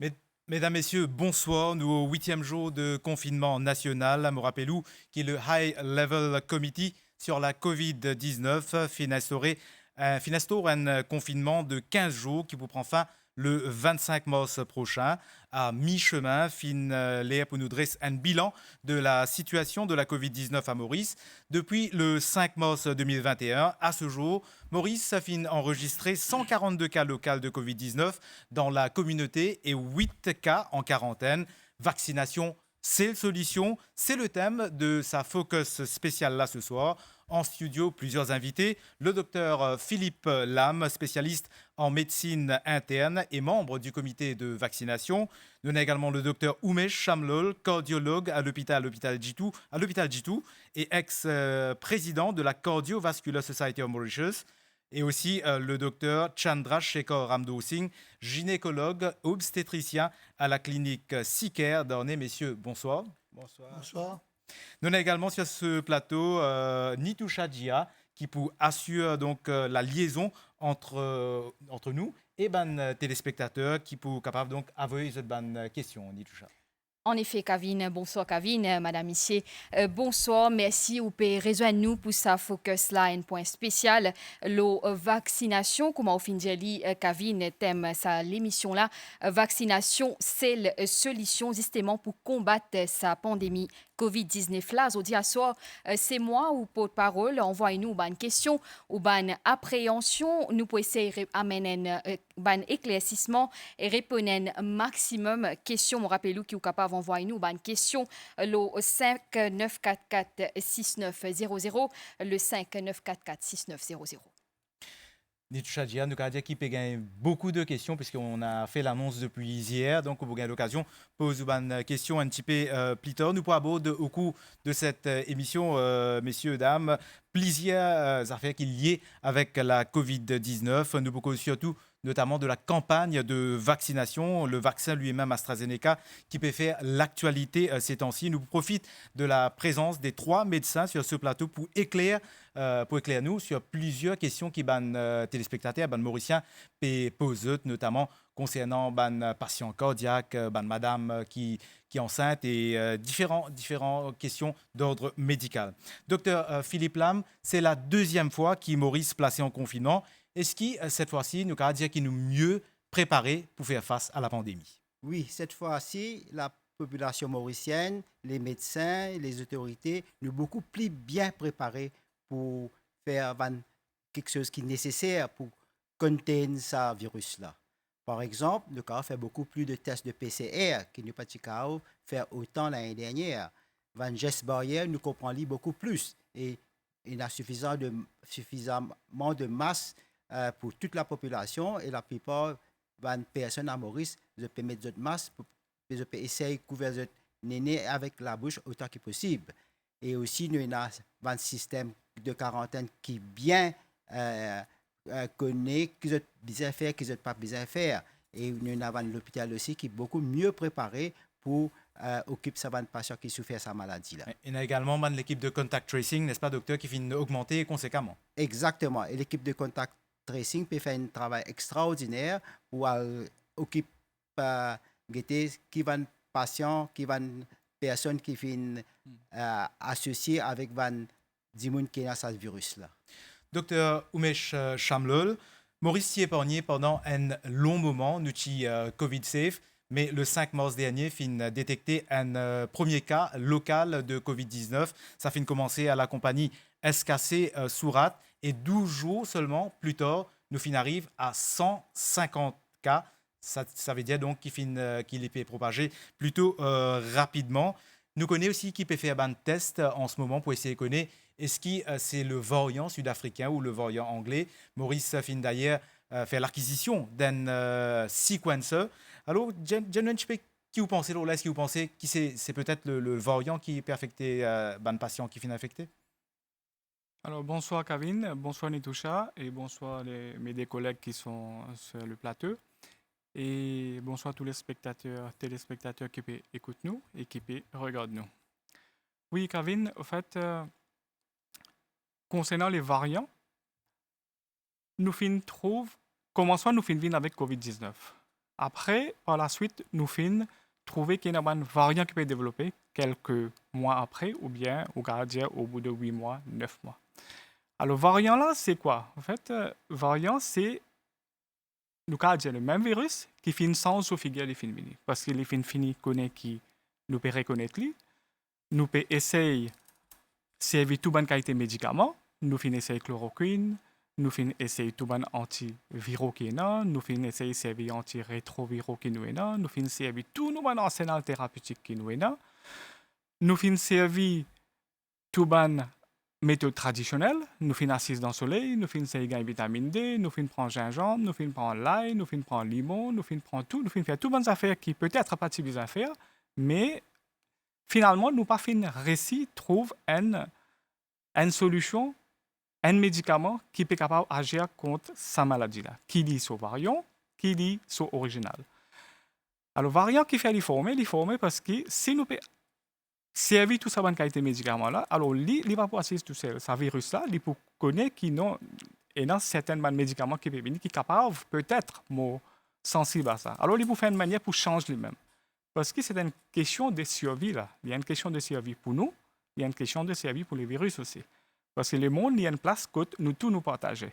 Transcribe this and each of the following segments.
Mes- Mesdames, Messieurs, bonsoir. Nous au huitième jour de confinement national. Me rappelez-vous qui est le High Level Committee sur la COVID-19 fin un confinement de 15 jours qui vous prend fin le 25 mars prochain. À mi-chemin, fin l'air pour nous dresser un bilan de la situation de la COVID-19 à Maurice. Depuis le 5 mars 2021, à ce jour, Maurice a fin enregistré 142 cas locaux de COVID-19 dans la communauté et 8 cas en quarantaine. Vaccination, c'est la solution, c'est le thème de sa focus spéciale là ce soir. En studio, plusieurs invités. Le docteur Philippe Lam, spécialiste en médecine interne et membre du comité de vaccination. Nous avons également le docteur Umesh Shamlol, cardiologue à l'hôpital Jitu et ex-président de la Cardiovascular Society of Mauritius. Et aussi le docteur Chandra Shekhar Ramdo Singh, gynécologue obstétricien à la clinique Sicare d'Ornay. Messieurs, bonsoir. Bonsoir. Bonsoir. Nous avons également sur ce plateau Nitusha Dia qui pour assure donc la liaison entre nous et ben téléspectateurs qui pour capable donc avoir cette bonne question Nitusha. En effet, Kavin, bonsoir Kavin, Madame Issier, bonsoir, merci ou pouvez rejoindre nous pour sa focus là, un point spécial, la vaccination, comment au fin de Kavin, thème sa l'émission là, vaccination, c'est la solution justement pour combattre sa pandémie COVID-19 là. Aujourd'hui à soir, c'est moi ou porte-parole, envoyez-nous une question ou une appréhension, nous pouvons essayer d'amener un éclaircissement et répondre un maximum questions. Je rappelle qui est capable d'envoyer nous une question le 5944 6900 le 5944 6900. Nitusha Dia, nous avons dit qu'il peut gagner beaucoup de questions puisqu'on a fait l'annonce depuis hier, donc vous avez l'occasion de poser une question un petit peu plus tard. Nous pourrons aborder au cours de cette émission, messieurs, dames, plusieurs affaires qui sont liées avec la COVID-19. Nous pourrons surtout notamment de la campagne de vaccination, le vaccin lui-même AstraZeneca, qui peut faire l'actualité ces temps-ci. Nous profitons de la présence des trois médecins sur ce plateau pour éclairer nous sur plusieurs questions qui ban téléspectateurs, ban mauriciens, posent, notamment concernant ban patients cardiaques, ban madame qui est enceinte et différentes questions d'ordre médical. Docteur Philippe Lam, c'est la deuxième fois qu'il Maurice placé en confinement. Est-ce que cette fois-ci, nous allons dire qu'il nous mieux préparé pour faire face à la pandémie? Oui, cette fois-ci, la population mauricienne, les médecins, les autorités, nous beaucoup plus bien préparés pour faire quelque chose qui est nécessaire pour contenir ce virus-là. Par exemple, le cas fait beaucoup plus de tests de PCR qui ne pas faire autant l'année dernière. Van geste barrière nous comprend beaucoup plus et il y a suffisamment de masse pour toute la population et la plupart des personnes à Maurice, je peux mettre de masse, je peux essayer de couvrir le néné avec la bouche autant que possible. Et aussi, nous avons un système de quarantaine qui est bien connaît, qui est bien faire, qui n'est pas bien faire. Et nous avons l'hôpital aussi qui est beaucoup mieux préparé pour occuper sa patient qui souffre de sa maladie. Là. Il y a également l'équipe de contact tracing, n'est-ce pas, docteur, qui finit d'augmenter conséquemment. Exactement. Et l'équipe de contact tracing peut faire un travail extraordinaire pour occuper qui va patient, qui va personne qui viennent associer avec van dimoun qui a ce virus là. Docteur Umesh Shamlol, Maurice s'y est épargné pendant un long moment, nous Covid safe, mais le 5 mars dernier, fin détecté un premier cas local de Covid-19. Ça fin commencer à la compagnie SKC Surat et 12 jours seulement plus tard, nous fin arrive à 150 cas. Ça veut dire donc qu'il est propagé plutôt rapidement. Nous connaissons aussi qui peut faire un test en ce moment pour essayer de connaître est-ce que c'est le variant sud-africain ou le variant anglais. Maurice fin d'ailleurs faire l'acquisition d'un sequencer. Alors, qui vous pensez, là, est-ce que vous pensez que c'est peut-être le variant qui peut affecter un patient qui finit affecté? Alors, bonsoir Kevin, bonsoir Nitusha et bonsoir mes deux collègues qui sont sur le plateau. Et bonsoir tous les téléspectateurs qui écoutent nous et qui regardent nous. Oui, Kevin, en fait, concernant les variants, nous finissons trouve, commençons nous finissons avec COVID-19. Après, par la suite, nous finissons trouver qu'il y a un variant qui peut développer quelques mois après, ou bien, au gardien, au bout de 8 mois, 9 mois. Alors, variant là, c'est quoi? En fait, variant, c'est nous avons le même virus qui finit sans sous-figure les fins finis. Parce que les fins finis connaissent qui nous peut reconnaître lui, nous peut essayer de servir tout bonne qualité de médicaments, nous finissons essayer chloroquine, nous finissons essayer tout bon antiviraux qui est là, nous finissons essayer de servir antirétroviraux qui nous est là, nous finissons servir tout nos bon arsenal thérapeutique qui nous est là, nous finissons servir tout bon méthode traditionnelle, nous finissons assis dans le soleil, nous finissons gagner vitamine D, nous finissons prendre gingembre, nous finissons prendre l'ail, nous finissons prendre limon, nous finissons prendre tout, nous finissons faire toutes bonnes affaires qui peut-être pas si bien à faire, mais finalement, nous pas fin réussi trouve une solution, un médicament qui est capable d'agir contre sa maladie-là, qui dit sur variant, qui dit sur original. Alors, variant qui fait l'ifformer parce que si nous servir tout ça bonne qualité de médicament là, alors il va passer tout ça virus là, il peut connaître qu'il y a certains médicaments qui peuvent venir qui sont capables peut-être sensibles à ça. Alors il peut faire une manière pour changer lui-même. Parce que c'est une question de survie là. Il y a une question de survie pour nous, il y a une question de survie pour les virus aussi. Parce que le monde, il y a une place que nous tous nous partageons.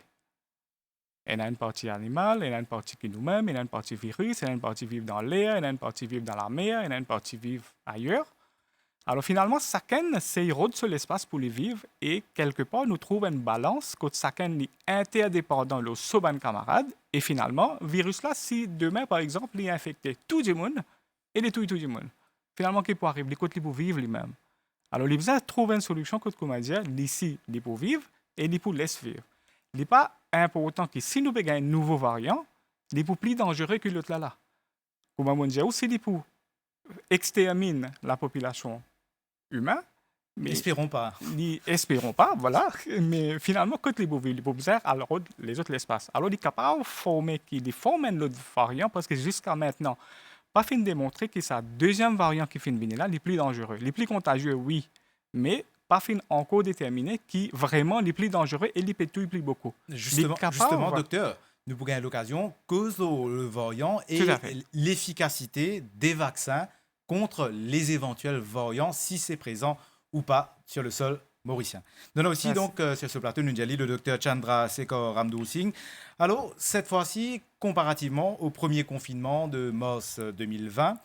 Il y a une partie animale, il y a une partie qui nous-mêmes, il y a une partie virus, il y a une partie vivre dans l'air, il y a une partie vivre dans la mer, il y a une partie vivre ailleurs. Alors finalement, chacun essaie de sur l'espace pour les vivre et quelque part, nous trouvons une balance quand chacun est interdépendant de ses camarades. Et finalement, le virus là, si demain, par exemple, il est infecté tout le monde, il est tout le monde. Finalement, qu'est-ce qui peut arriver? Il peut vivre lui-même. Alors, il faut trouver une solution, comme on dit, ici, il peut vivre et il peut laisser vivre. Il n'est pas important que si nous avons un nouveau variant, il est plus dangereux que l'autre là. Comme on dit aussi, il peut exterminer la population humaine. Mais espérons pas. Espérons pas, voilà. Mais finalement, quand les bovins, les bovins, alors les autres l'espace. Alors, il est capable de former un autre variant parce que jusqu'à maintenant, pas fin de démontrer que sa deuxième variant qui fait venir là, les plus dangereux. Les plus contagieux, oui, mais pas fin encore déterminer qui vraiment les plus dangereux et les pétouille plus beaucoup. Justement, docteur, nous pourrions l'occasion cause le variant et l'efficacité des vaccins contre les éventuels variants, si c'est présent ou pas sur le sol mauricien. Nous avons aussi donc sur ce plateau Nunjali, le docteur Chandra Sekhar Ramdoor Singh. Alors, cette fois-ci, comparativement au premier confinement de mars 2020,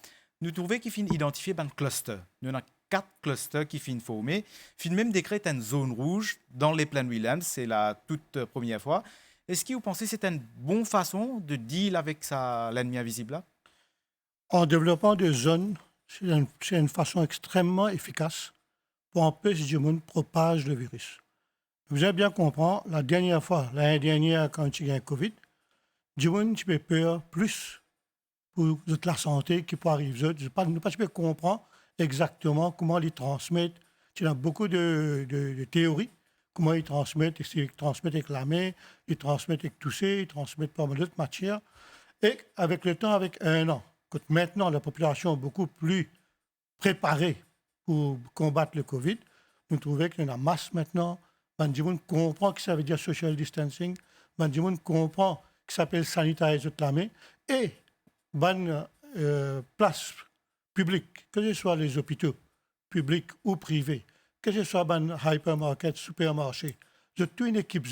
nous trouvons qu'il finit identifier un cluster. Nous avons 4 clusters qui finissent formés. Finit même décréter une zone rouge dans les plaines Williams, c'est la toute première fois. Est-ce que vous pensez que c'est une bonne façon de deal avec l'ennemi invisible là? En développant des zones, c'est une façon extrêmement efficace pour empêcher que le monde propage le virus. Vous avez bien compris, la dernière fois, l'année dernière, quand il y a eu le Covid, le monde a peur plus pour la santé qui peut arriver. Je ne peux pas comprendre exactement comment ils transmettent. Il y a beaucoup de théories. Comment ils transmettent. Ils transmettent avec la main, ils transmettent avec tousser, ils transmettent par d'autres matières. Et avec le temps, avec 1 an, quand maintenant la population est beaucoup plus préparée pour combattre le Covid, nous trouvons qu'il y en a masse maintenant. Bandimoun comprend que ça veut dire social distancing. Bandimoun comprend que ça s'appelle sanitiser la main. Et ban place publique, que ce soit les hôpitaux publics ou privés, que ce soit ban hypermarket, supermarché, toute une équipe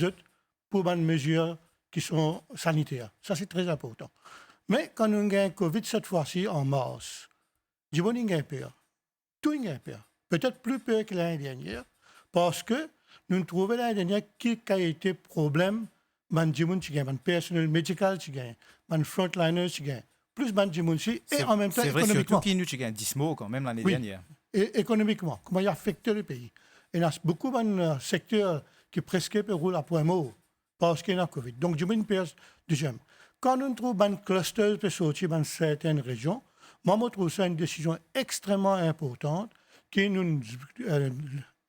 pour ban mesures qui sont sanitaires. Ça, c'est très important. Mais quand on a un Covid cette fois-ci en mars, du bon, il y a peur. Tout il y a peur. Peut-être plus peur que l'année dernière, parce que nous trouvons l'année dernière qu'il y a été problème, man personnel médical, man frontliners, plus man et en même temps c'est vrai, économiquement. Surtout qu'il y a eu 10 mots quand même l'année dernière. Et économiquement, comment il a affecté le pays. Il y a beaucoup de secteurs qui presque roulent à point mort parce qu'il y a le Covid. Donc, je me dis, deuxième. Quand on trouve un cluster qui sortir dans certaines régions, moi, je trouve ça une décision extrêmement importante qui nous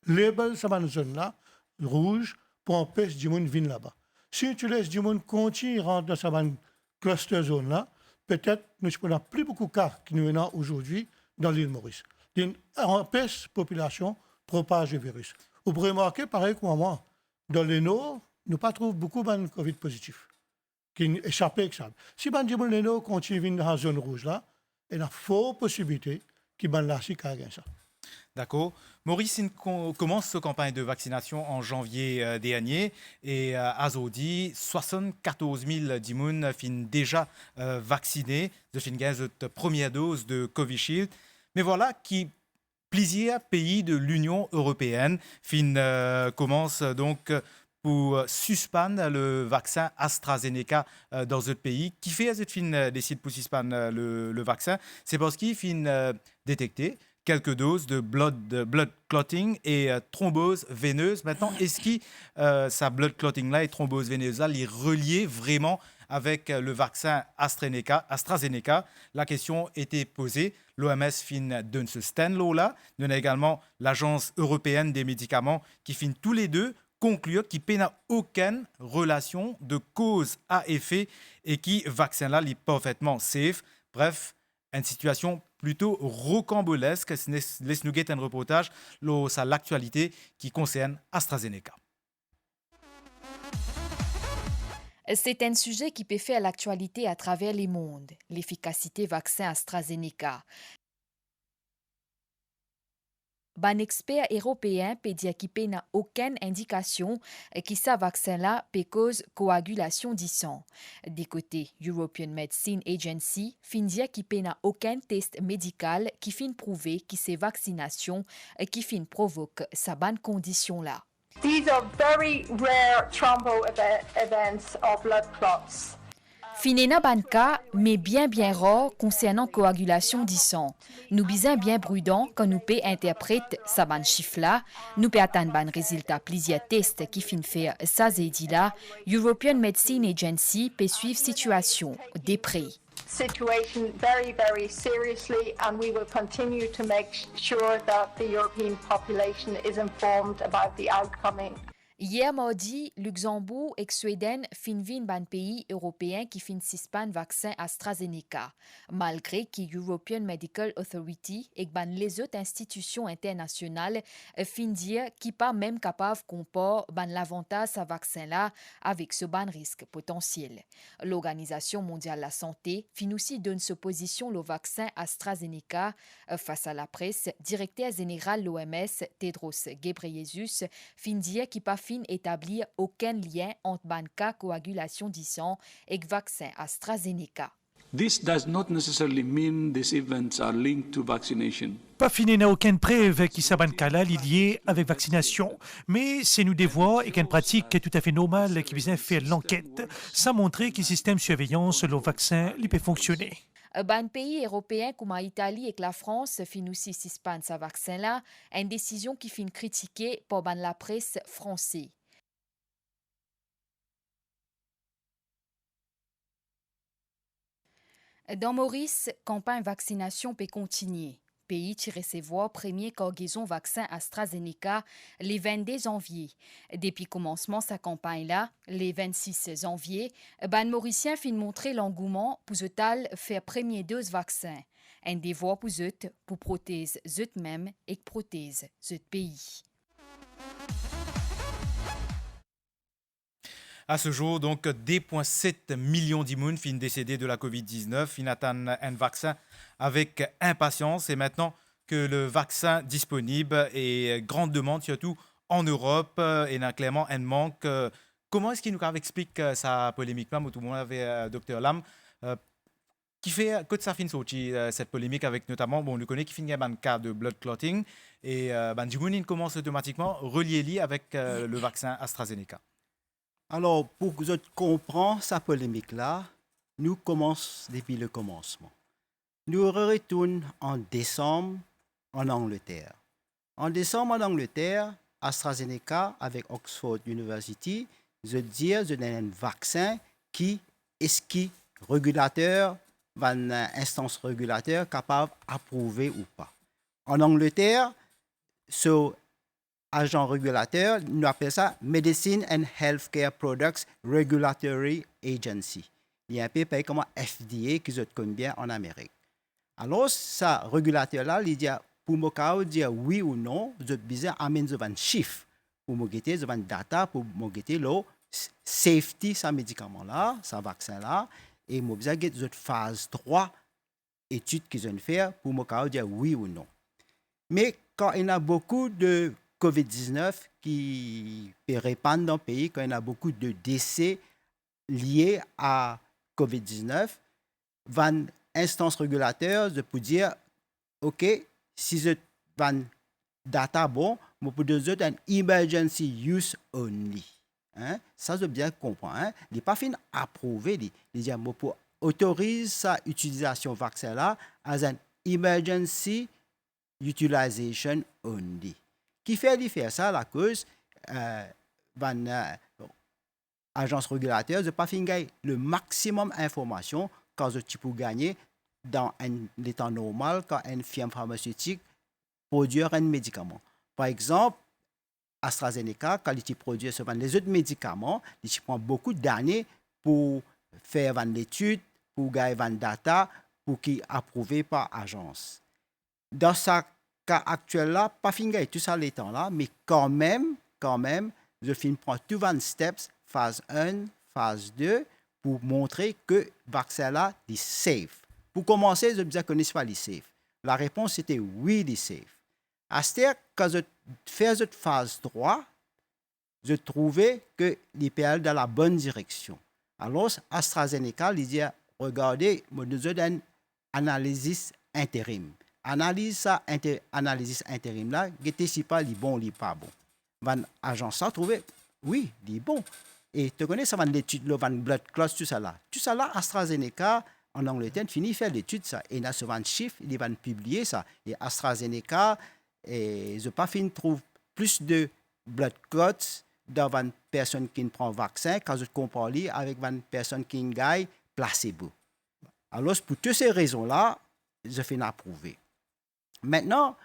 label cette zone-là rouge pour empêcher du monde de venir là-bas. Si tu laisses du monde continuer à rentrer dans cette cluster zone-là, peut-être nous n'avons plus beaucoup de cas que nous avons aujourd'hui dans l'île Maurice. Il empêche la population de propager le virus. Vous pouvez remarquer, pareil comme moi, dans le nord, nous ne trouvons pas beaucoup de Covid positifs. qui échappent avec ça. Si Banjimon Leno continue dans la zone rouge là, il y a forte possibilité qu'il y ait là ça. D'accord. Maurice, il commence sa campagne de vaccination en janvier dernier et à Zodi, 74 000 dimoun fin déjà vaccinés de fin cette première dose de Covishield. Mais voilà qui plusieurs pays de l'Union européenne commencent donc pour suspendre le vaccin AstraZeneca dans ce pays. Qui fait cette décide pour suspendre le vaccin? C'est parce qu'il détecté quelques doses de blood clotting et thrombose veineuse. Maintenant, est-ce que sa blood clotting-là et thrombose veineuse-là est reliée vraiment avec le vaccin AstraZeneca? La question était posée. L'OMS donne ce stand-là. Donne également l'Agence européenne des médicaments qui finit tous les deux conclure qu'il n'y a aucune relation de cause à effet et qui vaccin-là est parfaitement safe. Bref, une situation plutôt rocambolesque. Laisse-nous guetter un reportage sur l'actualité qui concerne AstraZeneca. C'est un sujet qui peut faire l'actualité à travers les mondes, l'efficacité vaccin AstraZeneca. Un expert européen peut dire qu'il n'a aucune indication que ce vaccin-là peut cause coagulation du sang. Des côtés, European Medicine Agency fin dire qu'il n'a aucun test médical qui fin prouver que ces vaccinations qui fin provoquent sa bonne condition-là. These are very rare events or blood clots. Finena ban cas, mais bien rare concernant coagulation du sang. Nous bisons bien prudents quand nous peut interpréter sa ban chiffre-là, nous peut atteindre ban résultat plusieurs tests qui fin faire ça là. European Medicine Agency peut suivre situation des près. Situation very, very seriously, and we will continue to make sure that the European population is informed about the outcome. Hier mardi, Luxembourg et Suède finvin ban pays européens qui fin suspend vaccin AstraZeneca, malgré que European Medical Authority et ban les autres institutions internationales fin dire qui pas même capable compare ban l'avantage à vaccin là avec ce ban risque potentiel. L'Organisation mondiale de la santé fin aussi donne sa position le vaccin AstraZeneca face à la presse. Directeur général de l'OMS Tedros Ghebreyesus fin dire qui pas fin établir aucun lien entre banca coagulation du sang et vaccin AstraZeneca. This does not necessarily mean these events are linked to vaccination. Pas fini n'a aucune preuve qui sa banca-là liée avec vaccination, mais c'est nous des voies et qu'une pratique tout à fait normale qui vient faire l'enquête, sans montrer que le système de surveillance le vaccin peut fonctionner. Ban pays européens comme l'Italie et la France fin aussi suspendre ce vaccin-là, une décision qui fin critiquée par ban la presse française. Dans Maurice, campagne vaccination peut continuer. Pays qui recevoir premier cargaison vaccin AstraZeneca le 22 janvier. Depuis commencement sa campagne-là, le 26 janvier, ban Mauricien fin montrer l'engouement pour total faire premier dose vaccin. Un devoir pour eux pour protéger eux-mêmes et protéger eux pays. À ce jour, donc, 2,7 millions d'immunes finissent décédés de la COVID-19. Ils attendent un vaccin avec impatience. Et maintenant que le vaccin disponible est grande demande, surtout en Europe, et il y a clairement un manque. Comment est-ce qu'il nous explique sa polémique, même, tout le monde avait Dr Lam, qui fait que ça finit sorti cette polémique avec notamment, bon, on le connaît, qui finit un cas de blood clotting. Et Jimoun commence automatiquement relier avec le vaccin AstraZeneca. Alors, pour que vous compreniez cette polémique-là, nous commençons depuis le commencement. Nous retournons en décembre en Angleterre. En décembre en Angleterre, AstraZeneca avec Oxford University, je dis, je donne un vaccin qui est régulateur, une instance régulateur capable d'approuver ou pas. En Angleterre, ce agent régulateur, nous appelons ça Medicine and Healthcare Products Regulatory Agency. Il y a un peu comme FDA qui se connaît bien en Amérique. Alors, ce régulateur-là, il dit, pour me dire oui ou non, je besoin d'amener un chiffre pour me guetter, un data pour me guetter le safety, ce médicament-là, ce vaccin-là, et moi, besoin de cette phase 3 études qu'ils ont fait pour me dire oui ou non. Mais quand il y a beaucoup de COVID-19 qui répandent dans le pays, quand il y a beaucoup de décès liés à COVID-19, van instance régulateur de pour dire OK, si je van data bon, je peux donner un emergency use only. Hein? Ça, je bien comprendre. Hein? Il n'est pas fin approuvé. Il dit je peux autoriser sa utilisation vaccin là as an emergency utilization only. Qui fait faire ça la cause agence régulateur de pas fin gagner le maximum d'informations quand tu peux gagner dans un état normal quand une firme pharmaceutique produit un médicament. Par exemple, AstraZeneca, quand il produit les autres médicaments, il prend beaucoup d'années pour faire l'étude, pour gagner des data, pour qu'il approuvé par l'agence. Dans ce cas actuel-là, pas fini tout ça les temps-là, mais quand même, je finis prendre tous les steps, phase 1, phase 2, pour montrer que le vaccin-là est safe. Pour commencer, je disais que ce n'est pas safe. La réponse était oui, il est safe. À ce moment, quand je fais cette phase 3, je trouvais que l'IPL dans la bonne direction. Alors, AstraZeneca, il dit, regardez, nous avons une analyse intérim. Analyse intérim là, guettez si pas, il est bon, il n'est pas bon. L'agence a trouvé, oui, il est bon. Et tu connais ça, l'étude, le blood clot, tout ça là. Tout ça là, AstraZeneca, en Angleterre, finit de faire l'étude, ça. Et il y a souvent un chiffre, il va publier ça. Et AstraZeneca, et je pas fini trouve plus de blood clots dans une personne qui prend le vaccin quand je compare avec une personne qui gagne placebo. Alors, pour toutes ces raisons-là, je fais approuver. Maintenant,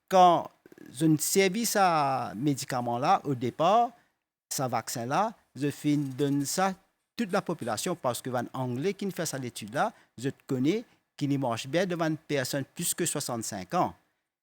quand je ne servis ce médicament-là, au départ, ce vaccin-là, je fais donner ça à toute la population parce que les Anglais qui fait cette étude-là, je connais qui ne marche bien devant une personne plus que 65 ans.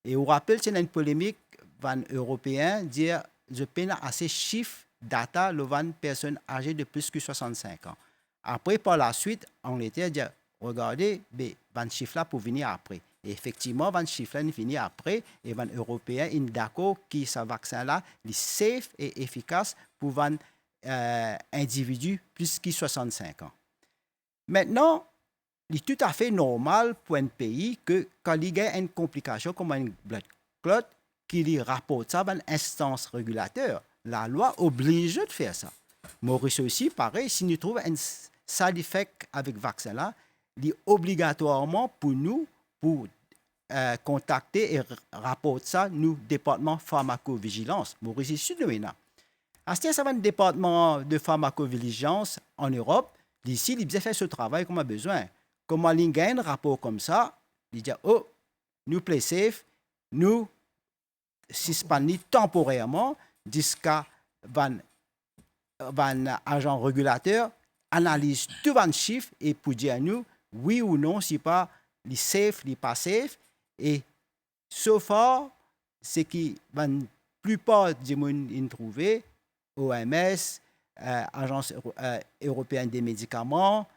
Et on rappelle qu'il y a une polémique, les Européens dire je peine assez chiffres, data, le 20 personnes âgées de plus que 65 ans. Après, par la suite, Angleterre dit regardez, les chiffres là pour venir après. Et effectivement, les chiffres là viennent après et les Européens sont d'accord que ce vaccin-là est safe et efficace pour les individus plus que 65 ans. Maintenant, il est tout à fait normal pour un pays que quand il y a une complication comme un blood clot, qu'il rapporte ça à une instance régulateur. La loi oblige de faire ça. Maurice aussi, pareil, si nous trouvons un side effect avec le vaccin là, il est obligatoirement pour nous, pour contacter et rapporter ça, nous, département pharmacovigilance. Maurice ici, nous, à ce ça va un département de pharmacovigilance en Europe. D'ici, il a fait ce travail qu'on a besoin. Comment il y a un rapport comme ça, il dit, oh, nous play safe, nous suspendons temporairement jusqu'à un agent régulateur analyse tous les chiffres et pour dire à nous, oui ou non, si pas les safe, les pas safe. Et so far, c'est que la plupart des gens ont trouvé, OMS, Agence européenne des médicaments,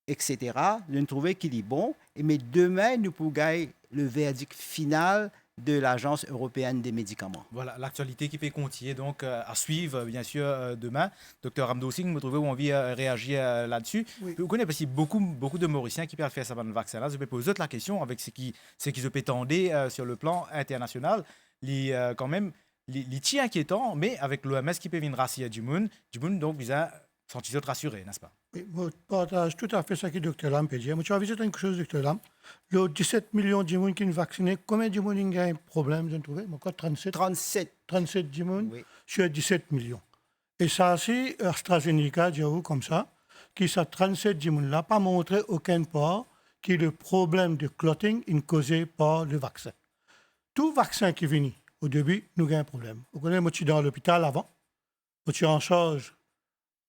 etc., nous trouvons qu'il est bon. Mais demain, nous pourrons gagner le verdict final de l'Agence européenne des médicaments. Voilà, l'actualité qui peut continuer donc à suivre, bien sûr, demain. Docteur Ramdo Singh, vous trouvez envie de réagir là-dessus? Oui. Vous connaissez aussi beaucoup de Mauriciens qui peuvent faire ça dans le vaccin. Là, je vais poser la question avec ce qui se peut tendre sur le plan international. Quand même, les tirs inquiétants, mais avec l'OMS qui peut venir rassurer du monde, donc vous avez senti rassuré, n'est-ce pas? Oui, je partage tout à fait ce que le Dr Lam peut dire. Je vais visiter une chose, Dr Lam. Les 17 millions de gens qui sont vaccinés, combien de gens ont un problème, je trouve? 37 de gens sur 17 millions. Et ça, c'est AstraZeneca, je vous comme ça, qui ces 37 de gens là pas montré aucun part que le problème de clotting est causé par le vaccin. Tout vaccin qui vient, au début, nous avons un problème. Vous connaissez, moi, je suis dans l'hôpital avant, je suis en charge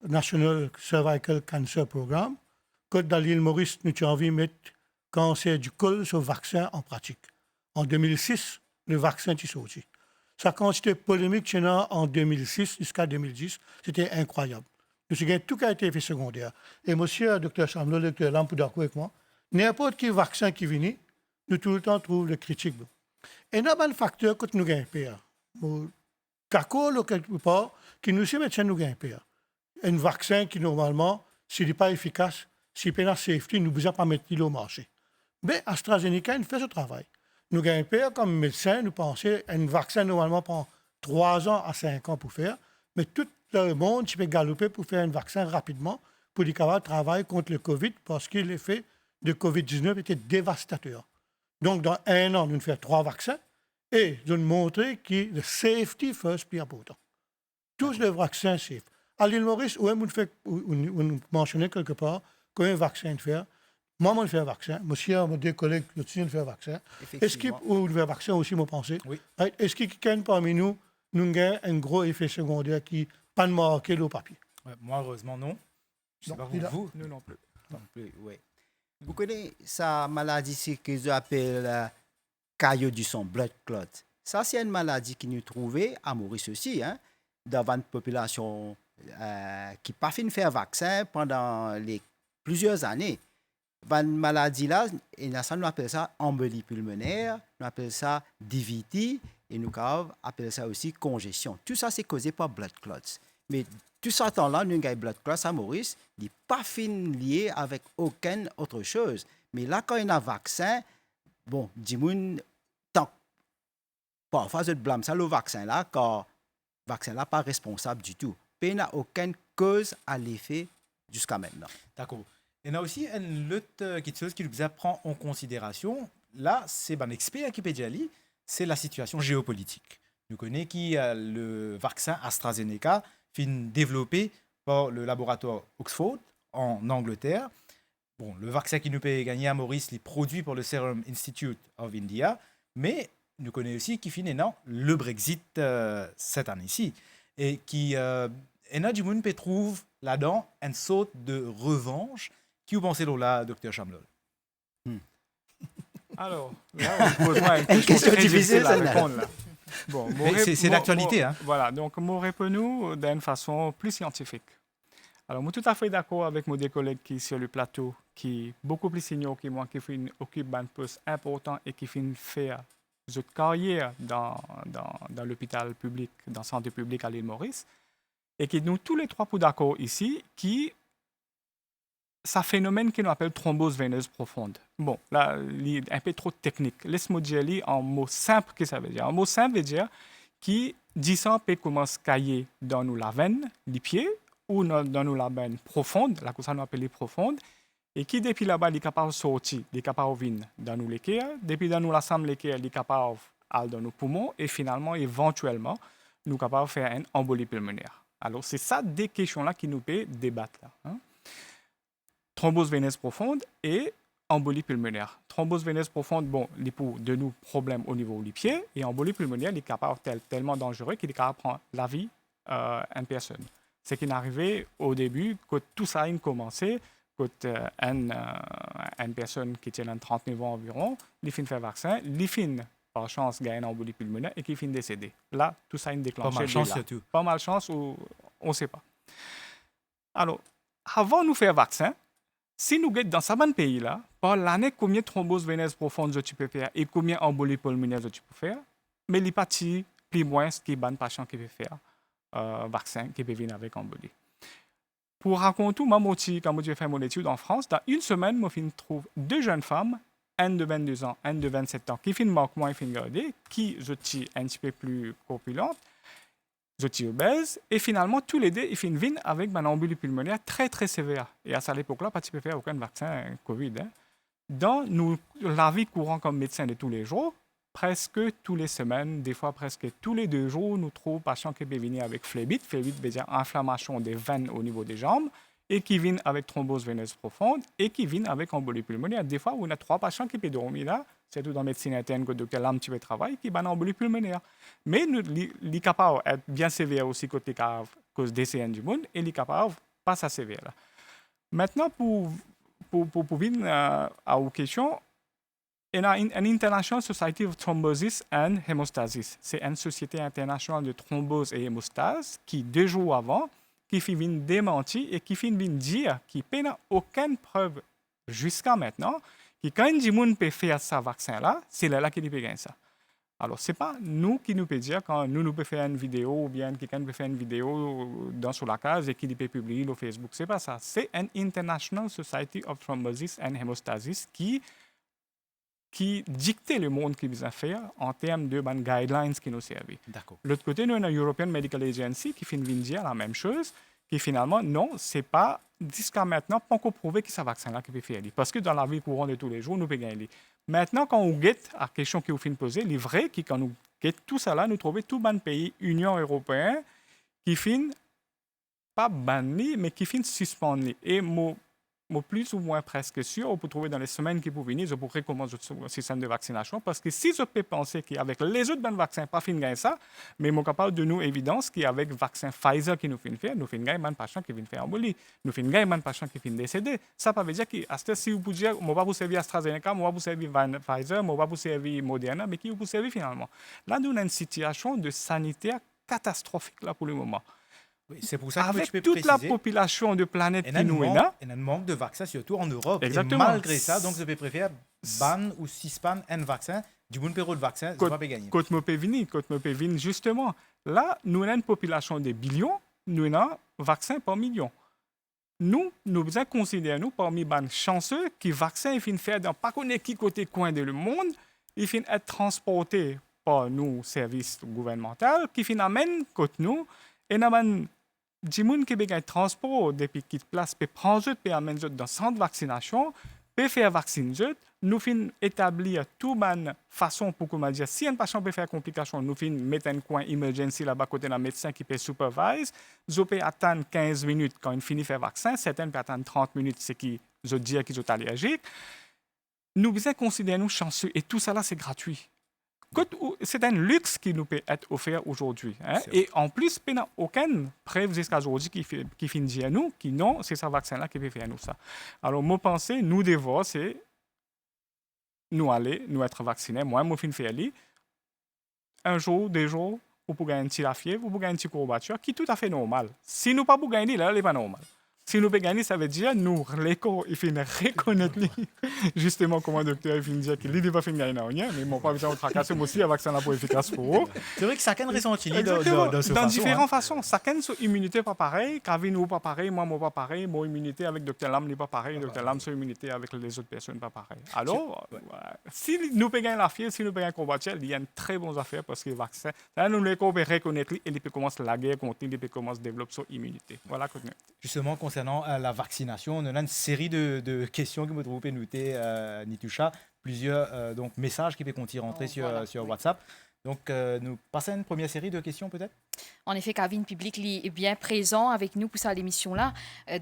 National Cervical Cancer Programme. Quand dans l'île Maurice, nous avons envie de mettre cancer du col sur le vaccin en pratique. En 2006, le vaccin est sorti. sa quantité polémique chez nous en 2006 jusqu'à 2010, c'était incroyable. Nous avons tout qui a été effet secondaire. Et monsieur, docteur Chamlot, le docteur Lam, pour d'accord avec moi, n'importe quel vaccin qui vient, nous tout le temps trouvons le critique. Et il y a un facteur que nous gagnons pire. D'accord, quelque part, qui nous médecins nous gagnent pire. Un vaccin qui, normalement, s'il n'est pas efficace, s'il n'est pas safety, nous ne pouvons pas mettre au marché. Mais AstraZeneca, il fait ce travail. Nous gagnons pire comme médecins, nous pensons un vaccin, normalement, prend 3 ans à 5 ans pour faire, mais tout le monde peut galoper pour faire un vaccin rapidement pour les capables de travailler contre le COVID parce que l'effet de COVID-19 était dévastateur. Donc, dans 1 an, nous faisons 3 vaccins et nous montrons que le safety first plus important. Tous les vaccins safe. À l'île Maurice, où on mentionnait quelque part qu'un vaccin de faire, moi, je fais un vaccin. Monsieur, mes deux collègues, je fais un vaccin. Est-ce qu'il y a un vaccin aussi, moi, pensez? Oui. Est-ce qu'il y a quelqu'un parmi nous, nous a un gros effet secondaire qui pas de marqué au papier? Ouais, moi, heureusement, non. Je ne sais pas vous. Nous non plus. Non plus, oui. Vous connaissez sa maladie, c'est que j'appelle caillot du sang, blood clot. Ça, c'est une maladie qui nous trouvait à Maurice aussi, hein, dans une population qui n'a pas fait faire vaccin pendant plusieurs années. Une maladie-là, nous appelle ça embolie pulmonaire, nous appelle ça DVT, et nous appelle ça aussi congestion. Tout ça, c'est causé par blood clots. Mais tout ce temps-là, nous avons blood clots à Maurice, il n'est pas lié avec aucune autre chose. Mais là, quand il y a un vaccin, bon, dis-moi, parfois, je blâme ça, le vaccin-là, car le vaccin-là n'est pas responsable du tout. Mais il n'y a aucune cause à l'effet jusqu'à maintenant. D'accord. Il y a aussi une autre quelque chose qui nous prend en considération. Là, c'est un expert qui peut dire, c'est la situation géopolitique. Nous connaissons qui le vaccin AstraZeneca fin développé par le laboratoire Oxford en Angleterre. Bon, le vaccin qui nous peut gagner à Maurice, est produit par le Serum Institute of India, mais nous connaissons aussi qui finalement le Brexit cette année-ci et qui du monde peut trouver là-dedans une sorte de revanche. Qui vous pensez là, docteur Chamlot? Alors, là, on pose moi une question très difficile à celle-là. répondre. Là. Bon, c'est l'actualité. Hein. Voilà, donc, je réponds d'une façon plus scientifique. Alors, je suis tout à fait d'accord avec mes deux collègues qui sont sur le plateau, qui sont beaucoup plus seniors que moi, qui occupent un poste important et qui font faire une carrière dans l'hôpital public, dans la santé publique à l'île Maurice, et qui nous tous les trois pour d'accord ici, qui ça phénomène qu'on appelle thrombose veineuse profonde. Bon, là, c'est un peu trop technique. Laisse-moi dire en mots simples que ça veut dire. En mots simples veut dire que 10 ans peut commencer à cailler dans nous la veine, les pieds, ou dans nous la veine profonde, là que ça nous appelle profonde, et qui depuis là-bas, il est capable de sortir, il est capable de venir dans nous l'équerre, depuis dans nous la somme l'équerre, il est capable d'aller dans nos poumons, et finalement, éventuellement, nous sommes capables de faire une embolie pulmonaire. Alors, c'est ça des questions-là qui nous peut débattre là. Hein? Thrombose veineuse profonde et embolie pulmonaire. Thrombose veineuse profonde, bon, il y a de nous problèmes au niveau des pieds, et embolie pulmonaire, il est capable tellement dangereux qu'il est capable de prendre la vie d'une personne. C'est qui est arrivé au début, quand tout ça a commencé, quand une personne qui tient 39 ans environ, il finit faire vaccin, il finit par chance gagner une embolie pulmonaire et qui finit décédé. Là, tout ça a déclenché. Pas mal de chance surtout. Pas mal de chance ou on ne sait pas. Alors, avant de nous faire vaccin, si nous sommes dans ce pays-là, par l'année, combien de thrombose veineuse profonde tu peux faire et combien d'embolies pulmonaires tu peux faire, mais il n'y a pas plus moins ce qui est bon patient qui peut faire vaccin qui peut venir avec embolie. Pour raconter, moi, quand j'ai fait mon étude en France, dans une semaine, je trouve 2 jeunes femmes, une de 22 ans, une de 27 ans, qui finissent moins, qui finissent garder, qui sont un petit peu plus corpulentes, je suis obèse, et finalement, tous les deux, ils finissent venir avec une embolie pulmonaire très, très sévère. Et à cette époque-là, pas de faire aucun vaccin COVID. Hein. Dans la vie courante comme médecin de tous les jours, presque tous les semaines, des fois presque tous les 2 jours, nous trouvons des patients qui peuvent venir avec phlébite. Phlébite veut dire inflammation des veines au niveau des jambes, et qui viennent avec thrombose veineuse profonde, et qui viennent avec embolie pulmonaire. Des fois, on a 3 patients qui peuvent dormir là, surtout dans la médecine interne, que docteur Lam tu travaille, qui ont une embolie pulmonaire. Mais il est capable d'être bien sévère aussi côté cause DCN du monde, et il est capable pas ça sévère. Là. Maintenant, pour venir à vos questions, Il y a une International Society of Thrombosis and Hemostasis. C'est une société internationale de thrombose et hémostase qui, 2 jours avant, qui fait une démentie et qui fait dire qu'il n'y a aucune preuve jusqu'à maintenant que quand un monde peut faire ce vaccin-là, c'est là qu'il peut gagner ça. Alors, ce n'est pas nous qui nous peut dire quand nous pouvons faire une vidéo ou bien quelqu'un peut faire une vidéo sur la case et qu'il peut publier sur Facebook. Ce n'est pas ça. C'est une International Society of Thrombosis and Hemostasis qui dictait le monde qui nous a fait en termes de guidelines qui nous servent. D'accord. L'autre côté, nous avons une European Medical Agency qui finit de dire la même chose, qui finalement, non, ce n'est pas, jusqu'à maintenant, pas encore prouvé que ce vaccin-là qui peut faire. Parce que dans la vie courante de tous les jours, nous pouvons gagner. Maintenant, quand on guette à la question que vous finissez de poser, il est vrai que quand nous guettons tout ça là, nous trouvons tout le pays Union européenne qui finit pas banni, mais qui finit suspendu. Et moi, plus ou moins presque sûr, on peut trouver dans les semaines qui vont venir, je pourrais commencer le système de vaccination. Parce que si je peux penser qu'avec les autres vaccins, pas fin gagner ça, mais je suis capable de nous évidence qu'avec le vaccin Pfizer qui nous fait faire, nous fin gagner un patient qui vient faire embolie, nous fin gagner un patient qui vient décéder. Ça veut dire que si vous pouvez dire, je vais vous servir AstraZeneca, je vais vous servir Pfizer, je vais vous servir Moderna, mais qui vous servir finalement? Là, nous avons une situation de sanitaire catastrophique là pour le moment. Oui, c'est pour ça que avec tu peux toute préciser, la population de planète qui nous est il y là, a un manque de vaccins, surtout en Europe. Exactement. Et malgré ça, donc je vais préférer ban ou suspendre un vaccin, du bon période de vaccin, je ne vais pas gagner. Côte Mopévine, justement, là, nous avons une population de billions, nous avons un vaccin par million. Nous considérons nous parmi les chanceux qui le vaccin est fait dans pas qu'on qui côté coin de le monde, il finit être transporté par nos services gouvernementaux, qui finit amène côté nous, et nous avons des gens qui ont transport depuis qu'ils place peut prendre peut amener dans centre de vaccination peut faire vacciner nous fin établir toute bonne façon pour comment dire si un patient peut faire complication nous fin mettre un coin emergency là-bas côté d'un médecin qui peut supervise je peux attendre 15 minutes quand il finit faire vaccin certains peuvent attendre 30 minutes c'est qui je dis qu'ils sont allergiques nous devons considérer nous chanceux et tout ça là c'est gratuit. C'est un luxe qui nous peut être offert aujourd'hui. Hein? Et en plus, il n'y a aucune preuve jusqu'à aujourd'hui qui finit de dire nous que non, c'est ce vaccin-là qui peut faire nous ça. Alors, moi, pensée, nous devons, c'est nous aller, nous être vaccinés. Moi, je finis faire un jour, 2 jours, ou pour gagner un petit la fièvre, ou pour gagner une petite courbature, qui est tout à fait normal. Si nous ne pas pour gagner, là, ce n'est pas normal. Si nous pouvons gagner, ça veut dire nous, l'école, il finit reconnaître justement comme un docteur, il finit dire qu'il ne va pas gagner rien, mais mon pas besoin de tracasser, moi aussi, un vaccin là pour efficace pour eux. C'est vrai que chacun ressenti dans différentes façons. Chacun son immunité pas pareil, Kavin ou pas pareil, moi pas pareil, mon immunité avec Dr Lam n'est pas pareil, Dr Lam son immunité avec les autres personnes pas pareil. Alors, si nous pouvons gagner la fièvre, si nous pouvons gagner combattre, il y a une très bonne affaire parce que le vaccin, là nous l'école peut reconnaître et il peut commencer la guerre contre il peut commencer à développer son immunité. Voilà. Justement, concernant la vaccination, on a une série de questions que vous pouvez noter, Nitoucha, plusieurs donc, messages qui peuvent rentrer sur WhatsApp. Donc, nous passons à une première série de questions peut-être. En effet, Kavin Public est bien présent avec nous pour cette émission-là.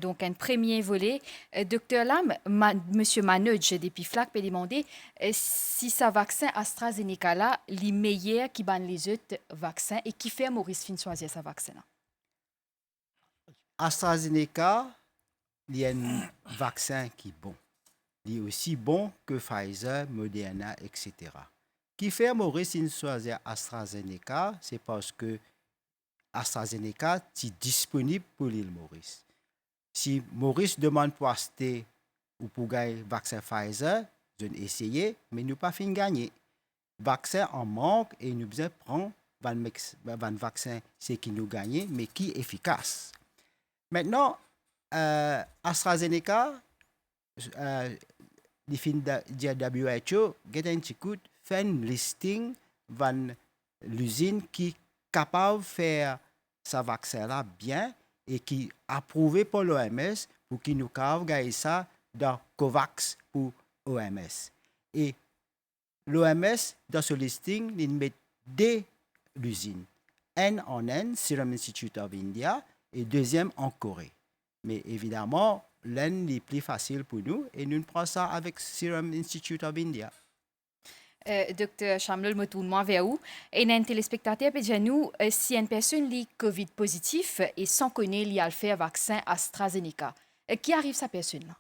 Donc, un premier volet. Docteur Lam, Monsieur Manoj depuis FLAC peut demander si ce vaccin AstraZeneca-là est meilleur qui ban les autres vaccins et qui fait Maurice Fin choisir ce vaccin-là. AstraZeneca, il y a un vaccin qui est bon. Il est aussi bon que Pfizer, Moderna, etc. Qui fait Maurice choisir AstraZeneca, c'est parce que AstraZeneca est disponible pour l'île Maurice. Si Maurice demande pour acheter ou pour gagner le vaccin Pfizer, je vais essayer, mais nous pas fin gagner. Le vaccin en manque et nous devons prendre un vaccin c'est qui nous gagne, mais qui est efficace. Maintenant, AstraZeneca, les fins de WHO, fait un listing de l'usine qui est capable de faire ce vaccin-là bien et qui est approuvé par l'OMS pour qu'il nous gagner ça dans COVAX pour OMS. Et l'OMS, dans ce listing, il met 2 usines. Un en Inde, Serum Institute of India, et deuxième en Corée. Mais évidemment, l'un est plus facile pour nous et nous prenons ça avec Serum Institute of India. Docteur Chamlol, je me tourne vers vous. Et un téléspectateur peut dire nous si une personne est COVID positif et sans connaître qu'il a fait un vaccin AstraZeneca, qui arrive à cette personne-là?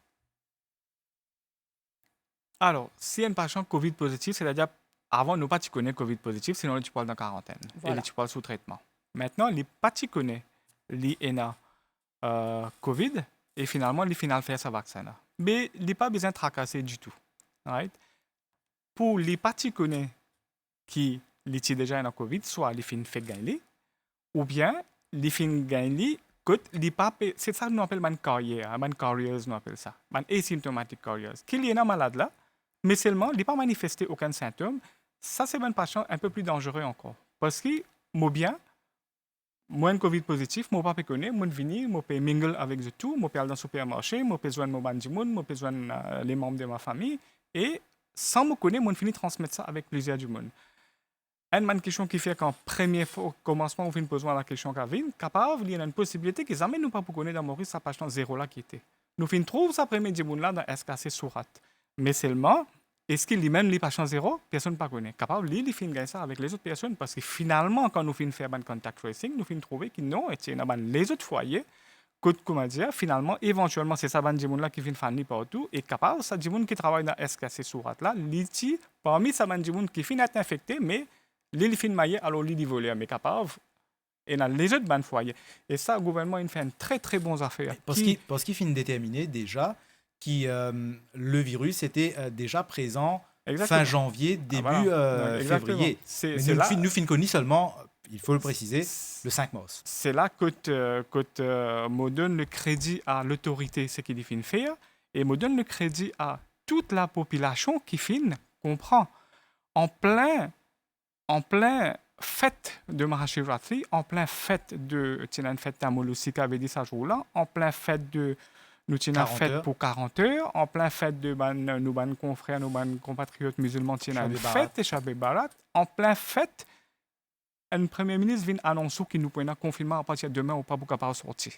Alors, si un patient COVID positif, c'est-à-dire avant, nous pas tu connais COVID positif, sinon tu parles dans quarantaine Voilà. et tu parles sous traitement. Maintenant, les pas tu connais l'INA COVID et finalement, les final faire sa vaccin là. Mais il n'est pas besoin de tracasser du tout. Right? Pour les pas tu connais qui l'étaient déjà dans COVID, soit les fins fait gagner, ou bien les fins gagner, c'est ça que nous appelons une carrière, une carrière, nous appelons ça, une asymptomatic carrière. Qu'il y ait un malade là, mais seulement, il n'est pas manifesté aucun symptôme, ça c'est un patient un peu plus dangereux encore. Parce que, moi bien, moi un COVID positif, moi pas connaître, moi venir, moi peux mingle avec tout, moi peux aller dans le supermarché, moi peux joindre mon bandit, moi peux joindre les membres de ma famille, et sans me connaître, moi finis transmettre ça avec plusieurs du monde. Une question qui fait qu'en premier commencement, on fait une besoin la question Kavin, capable, il y a une possibilité qu'ils amènent nous pas pour connaître dans Maurice sa patient zéro là qui était. Nous fin trouve ça premier du monde là dans SKC Surat. Mais seulement, est-ce qu'il y mène les patients zéro? Personne ne pas connaît. Capable, il fin gagner ça avec les autres personnes parce que finalement, quand nous fin faire un contact tracing, nous fin trouver que non, et dans les autres foyers, comment dire, finalement, éventuellement, c'est ça, du monde là qui vient faire partout, et capable, ça, du monde qui travaille dans SKC Surat là, l'iti, parmi ça, du monde qui finit être infecté, mais l'île fin maillé, alors l'île volé, mais capable, et dans les autres bandes foyers. Et ça, le gouvernement, il fait une très, très bonne affaire. Parce qu'il finit déterminer déjà que le virus était déjà présent fin janvier, début février. Nous finissons connu seulement, il faut le préciser, le 5 mars. C'est là que me donne le crédit à l'autorité, ce qu'il finit faire, et me donne le crédit à toute la population qui finit comprend. En plein fête de Mahashivratri, en plein fête de une fête d'Amolosi qui avait dit ça jour-là, en plein fête de nous tenons fête pour 40 heures, en plein fête de nos confrères, nos compatriotes musulmans qui une fête et Shabbat Barat, en plein fête, un premier ministre vient annoncer qu'il nous prend un confinement à partir de demain ou pas pour capable sortir.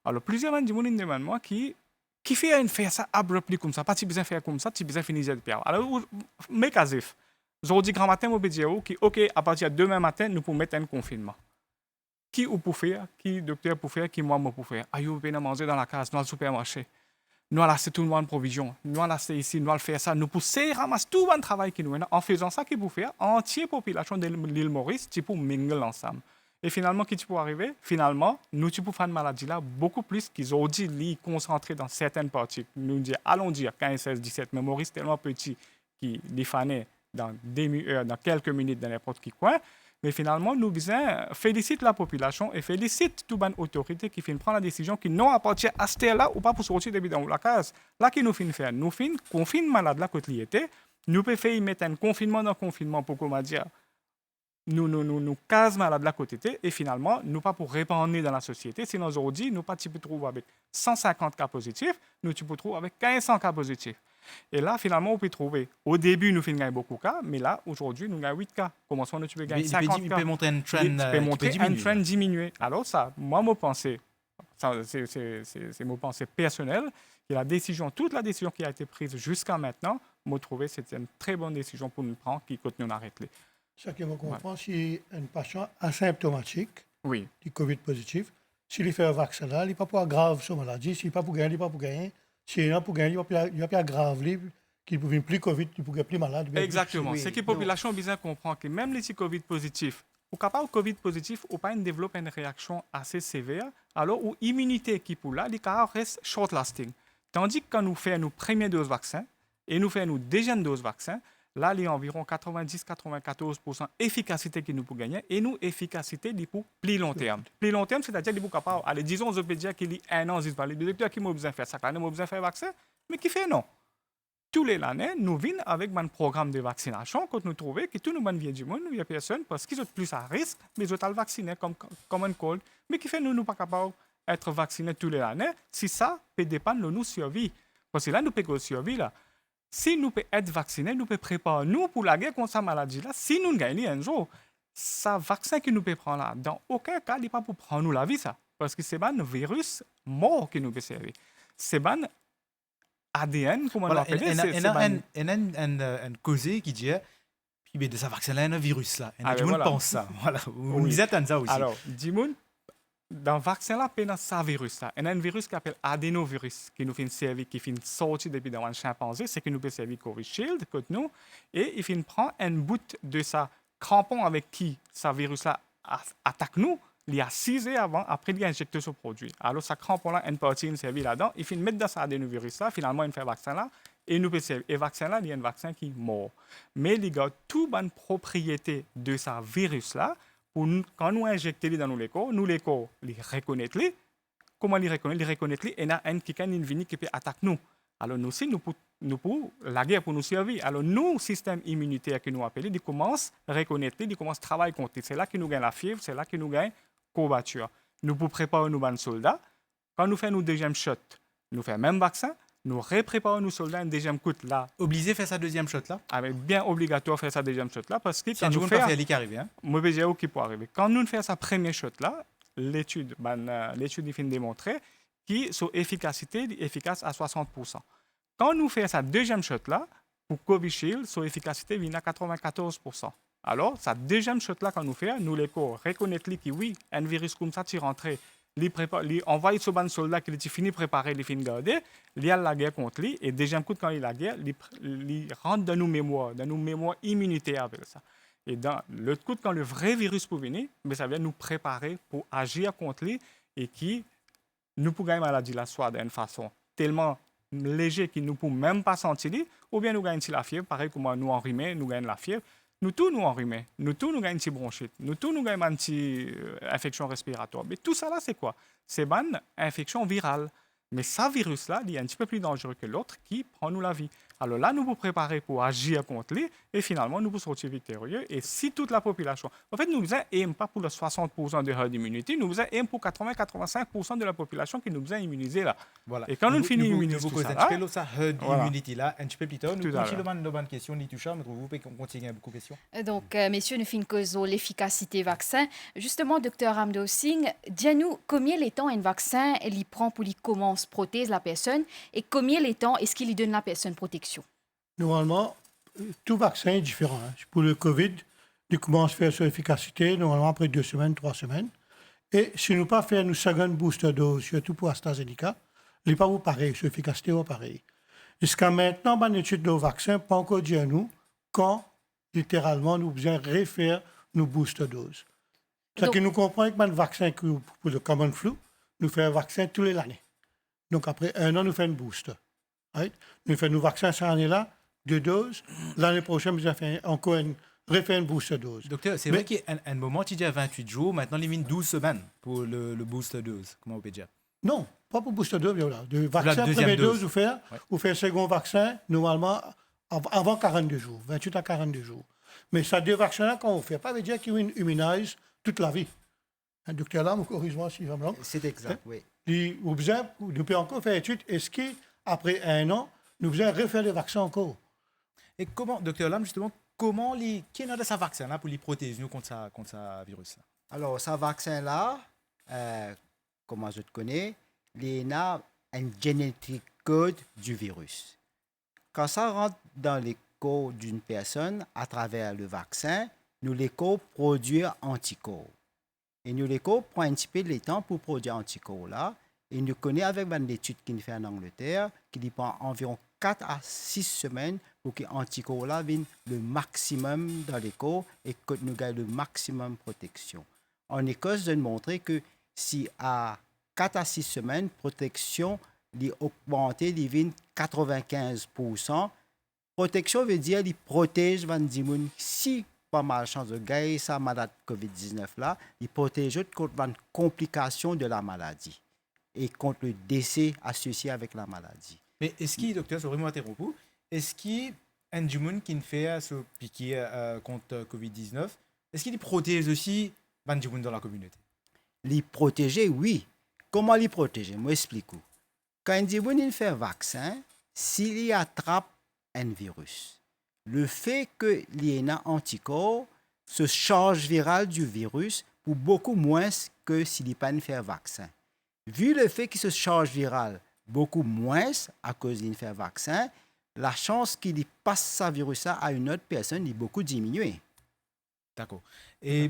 Alors plusieurs gens disent moi qui fait une faire ça abruptly comme ça, pas si besoin faire comme ça, si besoin finir de perdre. Alors mais casif. Aujourd'hui, grand matin, on peut dire que, OK, à partir de demain matin, nous pouvons mettre un confinement. Qui ou pour faire, qui docteur pour faire, qui moi pour faire. Aïe, on peut manger dans la case, dans le supermarché. Nous allons acheter tout le monde en provision. Nous allons acheter ici, nous allons faire ça. Nous pousser, ramasser tout le travail qui nous est. En faisant ça, qui pour faire, entière population de l'île Maurice, tu peux mingler ensemble. Et finalement, qui tu peux arriver? Finalement, nous, tu peux faire une maladie là beaucoup plus qu'ils ont dit, les concentrer dans certaines parties. Nous dire, allons dire 15, 16, 17, mais Maurice tellement petit qui les fanait dans quelques minutes dans n'importe quel coin. Mais finalement, nous félicitons la population et félicitons toute bonne autorité qui finit prendre la décision qui non appartient à ce là ou pas pour sortir de dans la case. Là, qui nous finit faire? Nous finit confiner malade là quand il était. Nous pouvons faire mettre un confinement dans confinement pour comment dire. Nous case malade là côté et finalement, nous pas pour répandre dans la société. Sinon, aujourd'hui, nous pas tu peux trouver avec 150 cas positifs, nous tu peux trouver avec 1500 cas positifs. Et là, finalement, on peut trouver. Au début, nous gagnons beaucoup de cas, mais là, aujourd'hui, nous gagnons 8 cas. Comment ça, nous tu peux gagner 50 cas? Il peut montrer un trend, un trend diminué. Alors ça, moi, mon pensée, c'est mon pensée personnelle, que toute la décision qui a été prise jusqu'à maintenant, moi, trouvé c'est une très bonne décision pour nous prendre, qui continue à arrêter. Ce qui me comprend, si un patient asymptomatique, du COVID positif, s'il fait un vaccin là, il n'est pas pour grave sa maladie, s'il n'est pas pour gagner, il n'est pas pour gagner. S'il n'est pas pour gagner, il n'y a pas grave, qu'il ne peut plus COVID, il ne peut plus malade. Exactement. C'est que la population a besoin de comprendre que même les COVID positifs, ou capable COVID positif, ou pas développe une réaction assez sévère, alors où l'immunité qui pour là, les cas reste short-lasting. Tandis que quand nous faisons nos premières doses vaccin et nous faisons nos deuxièmes doses vaccin, là, il y a environ 90-94% efficacité qui nous peut gagner et nous, efficacité pour plus long terme. Plus long terme, c'est-à-dire qu'il est capable, allez, disons, on peut dire qu'il y a un an, les docteurs qui ont besoin de faire ça, ils ont besoin de faire vaccin, mais qui fait non. Tous les années, nous venons avec un programme de vaccination quand nous trouvons que tous nos vieux du monde, il y a personne parce qu'ils sont plus à risque, mais ils sont vaccinés comme un cold, mais qui fait nous ne pas capables d'être vaccinés tous les années. Si ça peut dépendre de nous survie. Parce que là, nous pouvons survivre là. Si nous pouvons être vaccinés, nous pouvons préparer nous pour la guerre contre cette maladie-là. Si nous gagnons un jour, ce vaccin que nous pouvons prendre là, dans aucun cas, il n'est pas pour prendre nous la vie, ça. Parce que c'est un virus mort que nous pouvons servir. C'est un ADN, comment on l'appelle? Il y a un causé qui dit puis de ce vaccin-là, il y a un virus là. Et tout le monde pense ça. Voilà. Vous disait ça aussi. Alors, dis-moi, dans le vaccin, là, il y a un virus. Là. Il y a un virus qui s'appelle adénovirus, qui nous fait servir, qui fait sortir depuis dans un chimpanzé, c'est qui nous peut servir Covid Shield, contre nous, et il fait prendre un bout de sa crampon avec qui ce virus-là attaque nous, il y a 6 heures avant, après il a injecté ce produit. Alors, ce crampon-là, une partie, il servi là-dedans, il fait mettre dans ce adénovirus-là, finalement, il fait un vaccin-là, et nous peut servir. Et le vaccin-là, il y a un vaccin qui est mort. Mais il y a toute bonne propriété de ce virus-là, quand nous injectons dans nos corps, les reconnaissent. Comment les reconnaissent? Les reconnaissent et il y a un qui vient qui peut attaquer nous. Alors, nous aussi, la guerre pour nous servir. Alors, nous, système immunitaire que nous appelons, il commence à reconnaître, il commence à travailler contre. C'est là que nous gagnons la fièvre, c'est là que nous gagnons la courbature. Nous pour préparer nos soldats. Quand nous faisons nos deuxième shot, nous faisons le même vaccin. Nous repréparons nos soldats un deuxième coup là. Obligé de faire sa deuxième shot là? Bien obligatoire de faire sa deuxième shot là parce que quand nous faisons pas qui arrive, hein? Mauvais géo qui peut arriver. Quand nous faisons sa première shot là, l'étude est démontrée que son efficacité est efficace à 60%. Quand nous faisons sa deuxième shot là, pour Covishield, son efficacité vient à 94%. Alors, sa deuxième shot là quand nous faisons, nous les corps reconnaissent que oui, un virus comme ça est rentré. Il envoie sur un soldat qui est fini préparé, il finit garder, il y a la guerre contre lui, et deuxième coup, quand il a la guerre, il rentre dans nos mémoires immunitaires avec ça. Et dans l'autre coup, quand le vrai virus peut venir, mais ça vient nous préparer pour agir contre lui et qui nous pouvons gagner la maladie là, soit d'une façon tellement légère qu'il ne peut même pas sentir, ou bien nous gagnons la fièvre, pareil comme nous enrhumés, nous gagnons la fièvre. Nous tous nous enrhumés, nous tous nous gagnons une petite bronchite, nous tous nous gagnons une petite infection respiratoire. Mais tout ça là, c'est quoi? C'est une infection virale. Mais ce virus-là, il est un petit peu plus dangereux que l'autre qui prend nous la vie. Alors là, nous vous préparer pour agir contre lui et finalement, nous vous sortir victorieux. Et si toute la population... En fait, nous n'aimons pas pour le 60% de herd immunity, nous aimons pour 80-85% de la population qui nous a immunisés là. Voilà. Et quand nous finissons immuniser tout ça, herd immunity là, un petit peu plus tard, nous continuons nos bonnes questions, Nitoucha, mais vous pouvez continuer à beaucoup de questions. Donc, messieurs, nous finissons l'efficacité vaccin. Justement, docteur Ramdo Singh, dis-nous combien de temps un vaccin il prend pour qu'il commence protéger la personne et combien de temps est-ce qu'il lui donne la personne protection? Normalement, tout vaccin est différent. Hein. Pour le COVID, il commence à faire son efficacité, normalement après 2 semaines, 3 semaines. Et si nous pas faire une seconde booster dose, surtout pour AstraZeneca, il n'est pas pareil, son efficacité est pareil. Jusqu'à maintenant, dans l'étude de nos vaccins, pas encore dit à nous quand, littéralement, nous besoin refaire nos booster doses. C'est-à-dire que nous comprenons que le vaccin pour le common flu, nous faisons un vaccin tous les années. Donc, après 1 an, nous faisons un booster. Right? Nous faisons nos vaccins cette année-là, 2 doses. L'année prochaine, nous avons encore refait une booster dose. Docteur, c'est vrai qu'à un moment, tu dis à 28 jours, maintenant, il y a 12 semaines pour le booster dose. Comment vous pouvez dire? Non, pas pour booster dose. Voilà. Le vaccin, première dose, vous faites un second vaccin, normalement, avant 42 jours, 28 à 42 jours. Mais ça, 2 vaccins-là, quand on fait, pas veut dire qu'ils immunisent toute la vie. Un docteur là, corrige-moi si je me trompe. C'est exact, oui. Nous pouvons encore faire étude. Est-ce qu'après 1 an, nous devons refaire les vaccins encore? Et comment, docteur Lam, justement, qui est ce vaccin-là pour les protéger nous contre ce virus-là? Alors, ce vaccin-là, comme je te connais, il a un genetic code du virus. Quand ça rentre dans les corps d'une personne à travers le vaccin, nous les corps produisent anticorps. Et nous les corps prennent un petit peu de temps pour produire anticorps là. Et nous connaissons avec une étude qui fait en Angleterre, qui prend environ 4 à 6 semaines pour que l'anticorps là vienne le maximum dans les corps et que nous gagnons le maximum de protection. En Écosse, je montrer que si à 4 à 6 semaines, protection est augmentée, il vient 95%. Protection veut dire qu'il protège 20 000 si pas mal chance de gagner sa maladie COVID-19 là, il protège contre une complication de la maladie et contre le décès associé avec la maladie. Mais est-ce qu'il, docteur, je vraiment interrompu, est-ce qu'il y a un monde qui fait ce piqué contre COVID-19, est-ce qu'il protège aussi les gens dans la communauté? Les protéger, oui. Comment les protéger? Moi, explique. Quand un gens fait un vaccin, s'il attrape un virus, le fait qu'il y ait un anticorps, ce charge viral du virus pour beaucoup moins que s'il n'y a pas fait un vaccin. Vu le fait que ce charge viral beaucoup moins à cause d'un fait un vaccin, la chance qu'il passe ce virus à une autre personne est beaucoup diminuée. D'accord. Et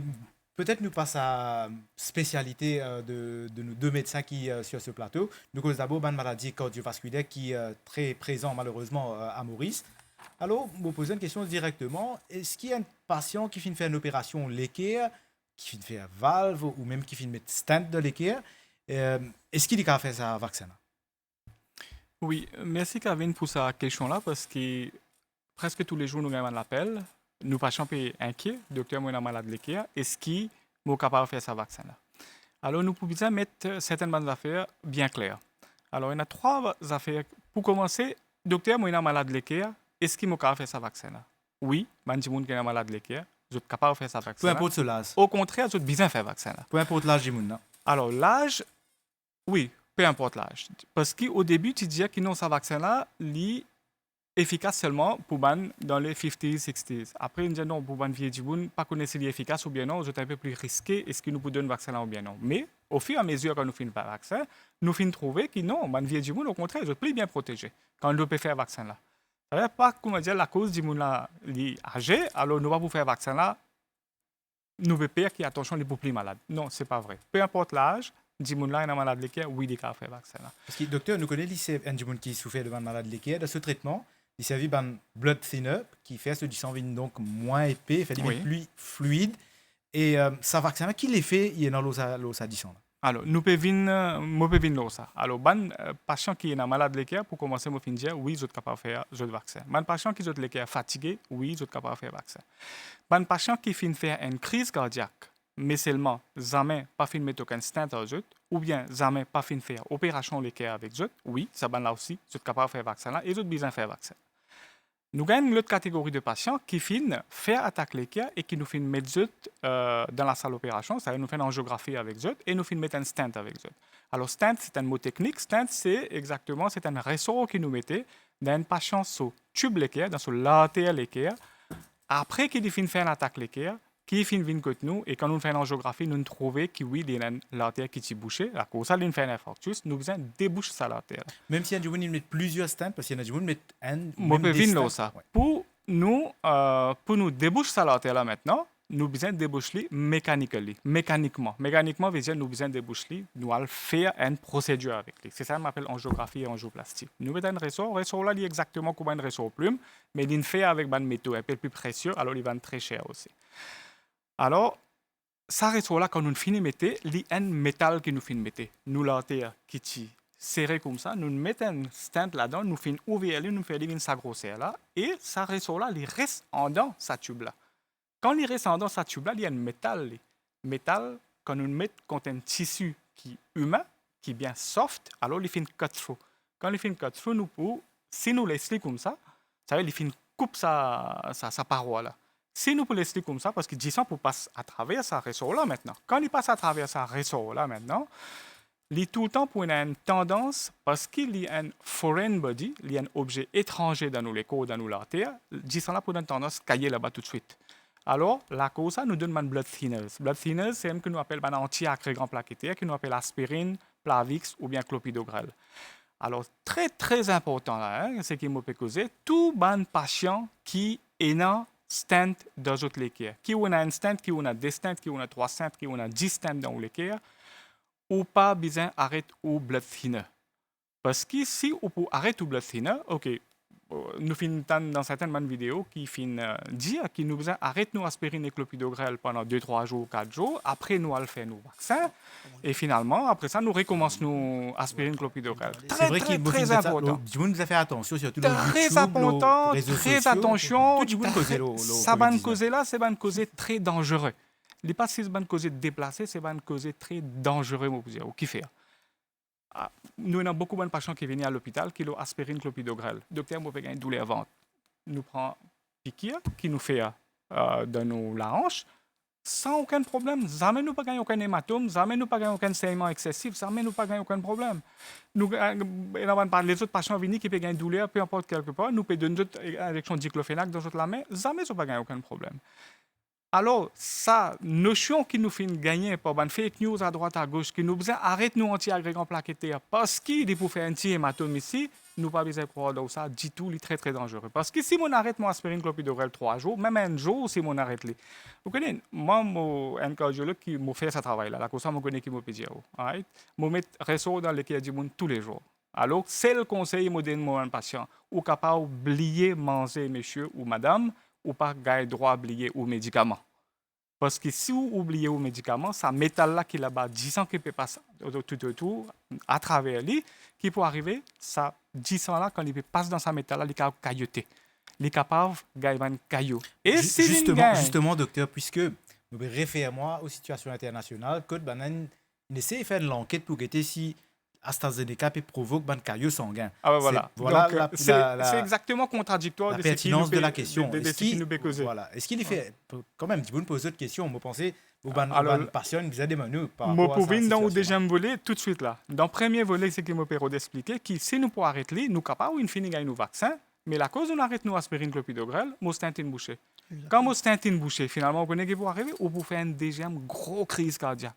peut-être nous passe à spécialité de nos deux médecins qui sur ce plateau. Nous cause d'abord une maladie cardiovasculaire qui est très présent malheureusement à Maurice. Alors, vous posez une question directement. Est-ce qu'il y a un patient qui finit faire une opération l'équerre, qui finit faire valve ou même qui finit mettre stent de l'équerre, est-ce qu'il a fait ça vaccin? Oui, merci Kevin pour cette question-là parce que presque tous les jours nous avons un appel. Nous patients sont inquiets, docteur moi malade de l'équerre, est-ce qu'il est capable de faire ce vaccin-là? Alors nous pouvons mettre certaines bonnes affaires bien claires. Alors il y a 3 affaires. Pour commencer, docteur moi malade de l'équerre, est-ce qu'il est capable de faire ce vaccin-là? Oui, les gens qui sont malades de l'équerre, ils sont capables de faire ce vaccin-là. Peu importe ce l'âge. Au contraire, ils ont besoin de faire ce vaccin-là. Peu importe l'âge du monde. Alors l'âge, oui, peu importe l'âge. Parce qu'au début, tu disais que non, ce vaccin-là, il est efficace seulement pour dans les 50s, 60s. Après, on dit non, pour les vieux du monde, pas connaître s'il est efficace ou bien non, c'est un peu plus risqué, est-ce qu'il nous peut donner le vaccin-là ou bien non. Mais au fur et à mesure que nous finissons par le vaccin, nous finissons trouver que non, les vieux du monde, au contraire, ils sont plus bien protégés quand nous peut faire le vaccin-là. Ça veut dire pas comment dire la cause du monde-là est âgé, alors nous va vous faire le vaccin-là, nous veut pire qui attention les plus malades. Non, c'est pas vrai. Peu importe l'âge, du monde là est malade de l'équerre, oui, il a fait le vaccin là. Parce que docteur, nous connaissons un du monde qui souffre de malade de l'équerre, de ce traitement, il servait d'un blood thinner qui fait ce du sang vient donc moins épais, fait Oui. plus fluide. Et ça vaccin qui l'effet, il est dans l'eau addition. Alors, nous pouvons ça. Alors, ban patient qui est malade de l'équerre, pour commencer, moi fin dire oui, je suis capable de faire le vaccin. Ban patient qui est l'équerre fatigué, oui, je suis capable de faire le vaccin. Ban patient qui finit faire une crise cardiaque, mais seulement jamais pas fin mettre aucun stent à eux, ou bien jamais pas fin faire opération l'équerre avec eux, oui, ça ban là aussi, je suis capable de faire le vaccin là, et je besoin de faire le vaccin. Nous avons une autre catégorie de patients qui finissent faire attaque l'équerre et qui nous finissent mettre dans la salle d'opération, c'est-à-dire nous faisons une angiographie avec eux et nous finissons mettre un stent avec eux. Alors stent, c'est un mot technique. Stent, c'est un ressort qui nous mettait dans un patient sur tube l'équerre, dans l'artère l'équerre. Après qu'il finit faire une attaque l'équerre, qui finit venir contre nous et quand nous faisons une angiographie, nous trouvons que oui, il y a l'artère qui est bouchée. À cause de ça, il fait un infarctus, nous besoin déboucher ça l'artère. Même si un du monde il met plusieurs stents, parce qu'il y en a du monde met un. Moi, même je des vais stents. ça. Ouais. Pour nous déboucher ça l'artère là maintenant, nous besoin déboucher mécaniquement. Mécaniquement, veut dire nous besoin déboucher, nous allons faire une procédure avec lui. C'est ça qu'on appelle angiographie et angioplastie. Nous mettons un ressort là, il est exactement comme un ressort plume, mais il fait avec un métaux un peu plus précieux, alors il va être très cher aussi. Alors, ça ressort-là, quand nous finissons de mettre, il y a un métal que nous finissons de mettre. Nous, l'artère qui est serrée comme ça, nous mettons un stent là-dedans, nous finissons ouvrir, nous faisons sa grosseur là, et ça ressort-là, il reste en dedans sa tube-là. Quand il reste en dedans sa tube-là, il y a un métal. Métal, quand nous le mettons contre un tissu qui est humain, qui est bien soft, alors il fait une cut through. Quand il fait une cut through, nous pouvons, si nous laissons comme ça veut dire qu'il coupe sa paroi là. Si nous pouvons laisser comme ça, parce que 10 ans pour passer à travers ça ressort-là maintenant. Quand il passe à travers ça ressort-là maintenant, il est tout le temps pour une tendance, parce qu'il y a un foreign body, il y a un objet étranger dans nos corps, dans nos l'artère, 10 ans là pour une tendance cailler là-bas tout de suite. Alors, la cause, ça nous donne un blood thinners. Blood thinners, c'est ce que nous appelons un anti-agrégant plaquettaire, que nous appelons aspirine, Plavix ou bien clopidogrel. Alors, très, très important là, c'est qu'il m'a causé, tout bon patient qui est dans stent dans votre l'équerre. Qui on a un stent, qui on a des stents, qui on a 3 stents, qui on a 10 stents dans l'équerre, ou pas besoin d'arrêter au blood thinner. Parce que si on peut arrêter au blood thinner, ok, nous finissons dans certaines vidéos qui finissent dire que nous besoin arrêter nos aspirine et clopidogrel pendant 2, 3 jours, 4 jours, après nous allons faire nos vaccins, et finalement, après ça, nous recommençons nos aspirine clopidogrel. C'est vrai qu'il très important. Du monde nous a fait attention, surtout dans Très YouTube, important, nos réseaux très sociaux. attention. Tout du monde causait Ça va nous causer là, c'est va nous causer très dangereux. Il n'est pas si c'est va nous causer déplacé, c'est va nous causer très dangereux, moi vous dire, ou qui fait. Nous avons beaucoup de patients qui viennent à l'hôpital qui ont aspirine clopidogrel. Docteur, moi, j'ai une douleur ventre. Nous prenons piqûre qui nous fait dans nos larynges sans aucun problème. Jamais nous pas gagné aucun hématome, jamais nous pas gagné aucun saignement excessif, jamais nous pas gagné aucun problème. Nous les autres patients viennent qui peuvent gagner une douleur, peu importe quelque part, nous pouvons donner une injection de diclofénac dans la main, jamais nous pas gagné aucun problème. Alors, ça, notion qui nous fait gagner par une fake news à droite à gauche, qui nous besoin arrête nous anti-agrégants plaquettaires parce qu'il est pour faire un petit hématome ici, nous pas besoin de croire dans ça du tout, il est très très dangereux. Parce que si on arrête mon aspirine clopidogrel 3 jours, même un jour, si on arrête les. Vous connaissez, moi, un cardiologue qui m'a fait ce travail-là, la cosa, je connais qui m'a pédié. Right? Je mets réseau dans lequel du monde tous les jours. Alors, c'est le conseil que je donne à un patient. Ou capable d'oublier manger, monsieur ou madame, ou pas gagner droit à oublier aux médicaments. Parce que si vous oubliez vos médicaments, ça métal-là qui est là-bas, 10 ans qui peut passer tout autour, à travers lui, qui peut arriver, ça 10 ans-là, quand il passe dans sa métal-là, il est capable de cailloter. Il est capable de gagner un caillou. Et si justement, docteur, puisque vous référez-moi aux situations internationales, Côte Banane essaie de faire de l'enquête pour guetter si AstraZeneca peut provoquer un caillou sanguin. Ah ben voilà. Voilà c'est exactement contradictoire la de pertinence de la question. Est-ce qu'il fait quand même, si vous me posez d'autres questions, vous pensez vous passionne vous avez des par rapport à ça. Moi, dans le deuxième volet, tout de suite là. Dans le premier volet, c'est que je peux d'expliquer que si nous pouvons arrêter, nous sommes capables de finir avec nos vaccins, mais la cause, on arrête nos aspirine clopidogrel, nous stentine bouchée. Quand nous stentine bouchée, finalement, on connaît qui peut arriver, ou pour faire une deuxième grosse crise cardiaque.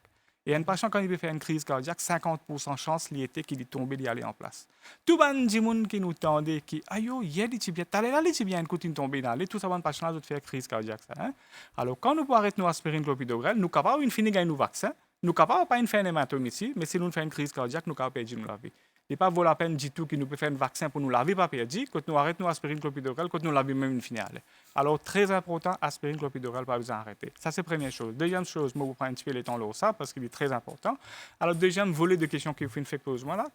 Et un patient, quand il peut faire une crise cardiaque, 50% de chance qu'il est tombé d'y aller en place. Tout le monde qui nous tendait, qui aïe, il y a des tibias, t'as là, les tibias, une côté tombé dans les, tout ça, un patient là, faire crise cardiaque. Hein? Alors, quand nous pouvons arrêter nos aspirine clopidogrel, nous sommes capables de finir avec nos vaccins, nous sommes capables de pas faire un hématome ici, mais si nous faisons une crise cardiaque, nous sommes capables de perdre la vie. Il n'est pas vaut la peine du tout que nous puissions faire un vaccin pour nous laver pas perdu, quand nous arrêtons nos aspirine clopidogrel, quand nous l'avons même une finale. Alors, très important, aspirine clopidogrel, pas besoin d'arrêter. Ça, c'est la première chose. Deuxième chose, je vous prends un petit peu le temps là, ça, parce qu'il est très important. Alors, deuxième volet de questions qui fait pose-moi là,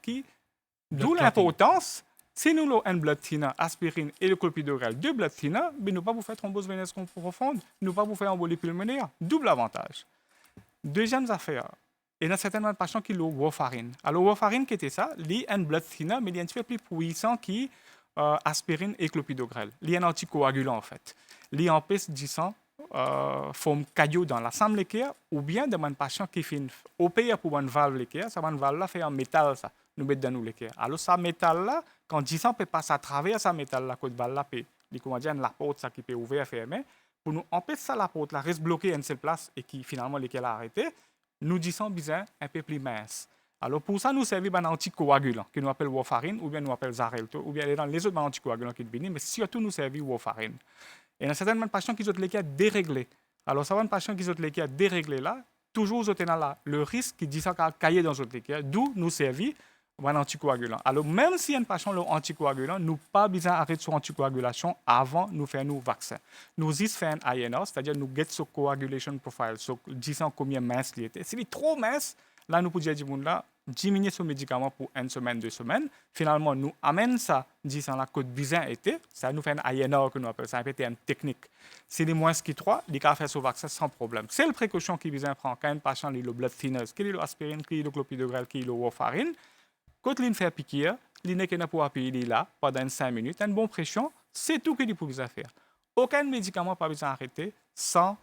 d'où l'importance, si nous avons un blood thinner, aspirine et le clopidogrel, deux blood thinner, mais nous pas vous faire thrombose veineuse profonde, nous pas vous faire embolie pulmonaire. Double avantage. Deuxième affaire. Et il y a certainement des patients qui ont warfarine. Alors, warfarine, qui était ça, il y a un blood thinner, mais il est un petit peu plus puissant que aspirine et clopidogrel. Il y a un anticoagulant, en fait. Il empêche du sang forme caillou dans la semble l'équerre, ou bien de un patient qui fait une opération pour une valve l'équerre, ça valve-là fait un métal, ça, nous met dans nous l'équerre. Alors, ça métal-là, quand du sang peut passer à travers ce métal-là, quand valve-là peut, la porte, ça qui peut ouvrir et fermer, pour nous empêcher ça, la porte, là, reste bloquée à une seule place et qui finalement l'équerre a arrêté, nous disons besoin un peu plus mince. Alors pour ça, nous servons un anticoagulant qui nous appelle warfarine ou bien nous appelle Xarelto ou bien dans les autres anticoagulants qui viennent, mais surtout nous servons warfarine. Et il y a certains patients qui ont l'équerre déréglé. Alors ça va un patient qui ont l'équerre déréglé là, toujours vous là le risque qui dit ça qu'à cailler dans votre l'équerre, d'où nous servons un anticoagulant. Alors même si un patient a un anticoagulant, nous pas besoin d'arrêter sur anticoagulation avant de faire nos vaccins. Nous faisons un INR, c'est-à-dire nous get sur coagulation profile, sur disant combien mince il était. S'il est trop mince, là nous pouvons dire là diminuer ce médicament pour une semaine, 2 semaines. Finalement, nous amène ça, disant la côte bizarre était, ça nous fait un INR que nous appelons, ça un PTM technique. Si les moins que 3, il peut faire ce vaccin sans problème. C'est la précaution qui vient prendre quand un patient a le blood thinner, qu'il a l'aspirine, qu'il a le clopidogrel, qu'il a le warfarine. Quand il fait piquer, il n'est qu'un pour appuyer là pendant 5 minutes, une bonne pression, c'est tout ce qu'il peut faire. Aucun médicament pas besoin d'arrêter sans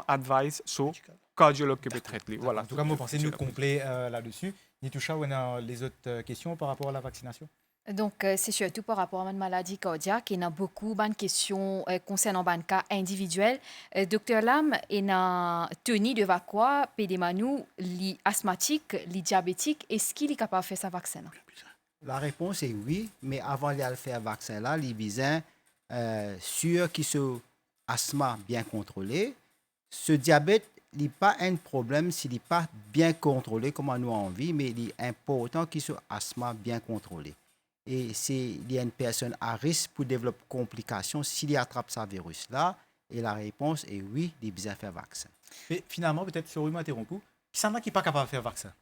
advice sur cardiologue qui peut traiter. Voilà. En tout cas, moi, pensez nous complet là-dessus. Nitoucha, on a les autres questions par rapport à la vaccination? Donc, c'est surtout par rapport à une maladie cardiaque. Il y a beaucoup de questions concernant les cas individuels. Docteur Lam, il y a tenu de quoi pédémanou, les asthmatiques, les diabétiques, est-ce qu'il est capable de faire ce vaccin? La réponse est oui, mais avant de faire le vaccin, là, les besoin sûr qu'ils sont asthma bien contrôlé. Ce diabète n'est pas un problème s'il n'est pas bien contrôlé comme nous avons envie, mais il est important qu'il soit asthma bien contrôlé. Et il y a une personne à risque pour développer complications s'il attrape ce virus-là. Et la réponse est oui, il est besoin de faire vaccin. Et finalement, peut-être sur une interrompu, qui est-ce qui n'est pas capable de faire vaccin?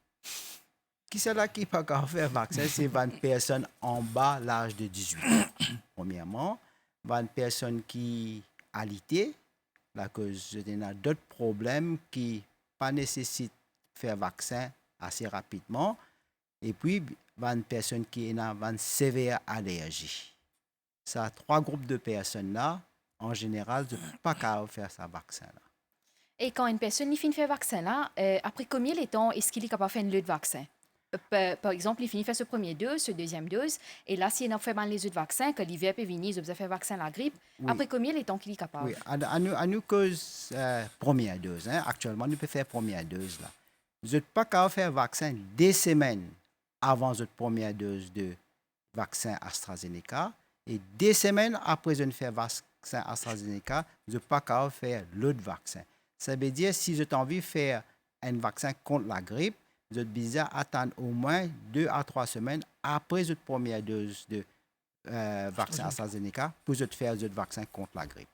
Qui c'est là qui n'est pas capable de faire vaccin? C'est une personne en bas l'âge de 18 ans, premièrement. Une personne qui a alité, la cause de d'autres problèmes qui pas nécessitent faire vaccin assez rapidement. Et puis, une personne qui a une sévère allergie. Ça, 3 groupes de personnes-là, en général, ne peuvent pas faire ce vaccin-là. Et quand une personne finit de faire vaccin là, après combien de temps est-ce qu'il est capable de faire une autre vaccin? Par exemple, il finit de faire ce premier dose, ce deuxième dose, et là, s'il a fait mal les autres vaccins, que l'hiver peut venir, il a fait vaccin la grippe, oui. Après combien de temps qu'il est capable? Oui, à nous cause première dose. Hein. Actuellement, nous pouvons faire première dose là. Vous n'êtes pas capable de faire vaccin des semaines avant votre première dose de vaccin AstraZeneca. Et des semaines après je fais vaccin AstraZeneca, je ne peux pas capable faire l'autre vaccin. Ça veut dire si je envie de faire un vaccin contre la grippe, je dois attendre au moins 2 à 3 semaines après la première dose de vaccin AstraZeneca pour faire le vaccin contre la grippe.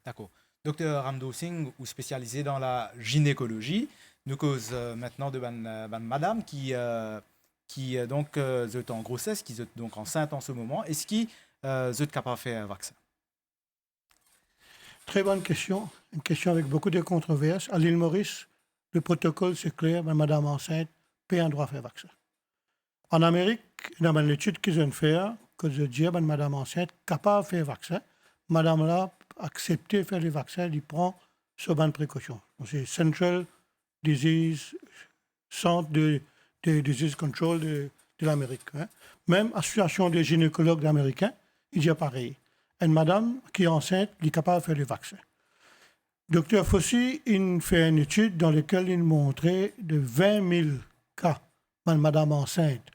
D'accord. Docteur Ramdo Singh, ou spécialisé dans la gynécologie, nous cause maintenant de madame qui donc est en grossesse, qui est donc enceinte en ce moment. Est-ce qu'il est capable de faire un vaccin? Très bonne question. Une question avec beaucoup de controverses. À l'île Maurice, le protocole, c'est clair. Madame enceinte peut un droit à faire vaccin. En Amérique, dans l'étude qu'ils ont fait, que je dis, madame enceinte capable de faire vaccin, madame là accepter de faire le vaccin, il prend ce bonne précaution. C'est Central Disease Centre de Disease Control de l'Amérique. Hein. Même association des gynécologues américains, il dit pareil. Une madame qui est enceinte, elle est capable de faire le vaccin. Docteur Fossi, il fait une étude dans laquelle il montrait de 20 000 cas de madame enceinte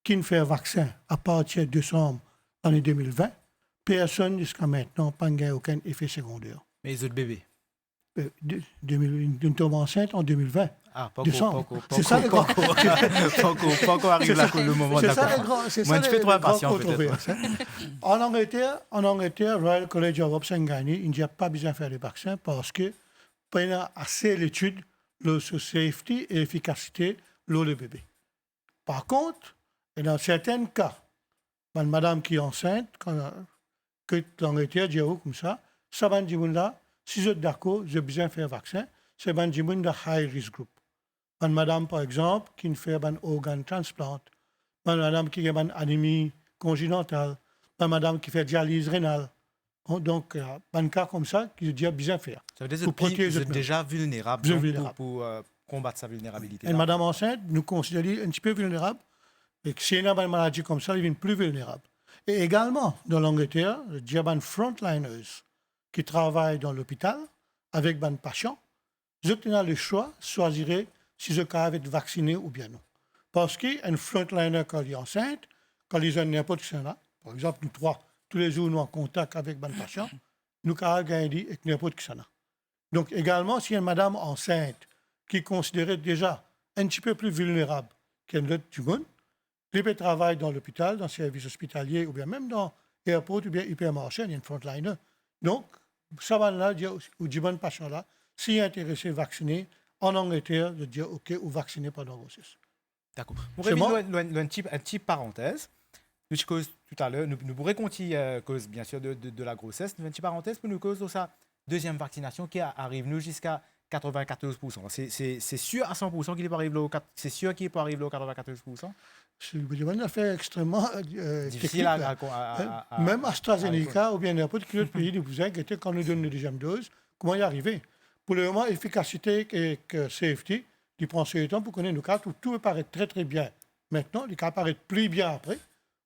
qui ne fait un vaccin à partir de décembre l'année 2020. Personne jusqu'à maintenant n'a eu aucun effet secondaire. Mais les autres bébés? Une tombe enceinte en 2020. Ah, pas c'est ça le grand. Pas encore arrive là le moment de la conférence. Moi, je fais trop impatient peut-être. En Angleterre, Royal College of Obstetricians, il n'y a pas besoin de faire les vaccins parce que il y a assez d'études sur safety et efficacité de le bébé. Par contre, dans certains cas, une madame qui est enceinte, que l'Angleterre dit comme ça va dire là, si vous êtes d'accord, j'ai besoin de faire un vaccin, c'est un de high risk group. Une madame, par exemple, qui fait un organe transplant, une madame qui a une anémie congénitale, une madame qui fait dialyse rénale. Donc, un cas comme ça, qui dit besoin de faire. Ça veut dire que vous êtes déjà vulnérable pour combattre sa vulnérabilité. Une madame enceinte, nous considérons un petit peu vulnérable. Et si elle a une maladie comme ça, elle devient plus vulnérable. Et également, dans l'Angleterre, il y a des frontliners qui travaillent dans l'hôpital avec des patients. Ils ont le choix de choisir si ils peuvent être vaccinés ou bien non. Parce qu'un frontliner, quand il est enceinte, quand ils ont n'importe qui là, par exemple, nous trois, tous les jours, nous en contact avec des patients, nous pouvons gagner avec n'importe qui là. Donc, également, si une madame enceinte qui est considérée déjà un petit peu plus vulnérable qu'un autre du monde, il peut travailler dans l'hôpital, dans le service hospitalier, ou bien même dans l'aéroport, ou bien il peut marcher, il y a une frontliner. Donc, ça va là, ou du bon patient là, s'il est intéressé vacciner, en Angleterre, de dire OK, ou vacciner pendant la grossesse. D'accord. Pour revenir une petite parenthèse, nous cause tout à l'heure, nous pourrions continuer cause bien sûr de la grossesse, une petite parenthèse pour nous cause de sa deuxième vaccination qui arrive nous jusqu'à 94%. C'est sûr à 100% qu'il n'est pas arrivé au 94%. C'est une affaire extrêmement difficile à même AstraZeneca ou bien n'importe quel autre pays, vous inquiétez quand nous donne la deuxième dose, comment y arriver? Pour le moment, efficacité et safety, il prend ce temps pour connaître nos cas, tout paraît très très bien. Maintenant, les cas paraissent plus bien après.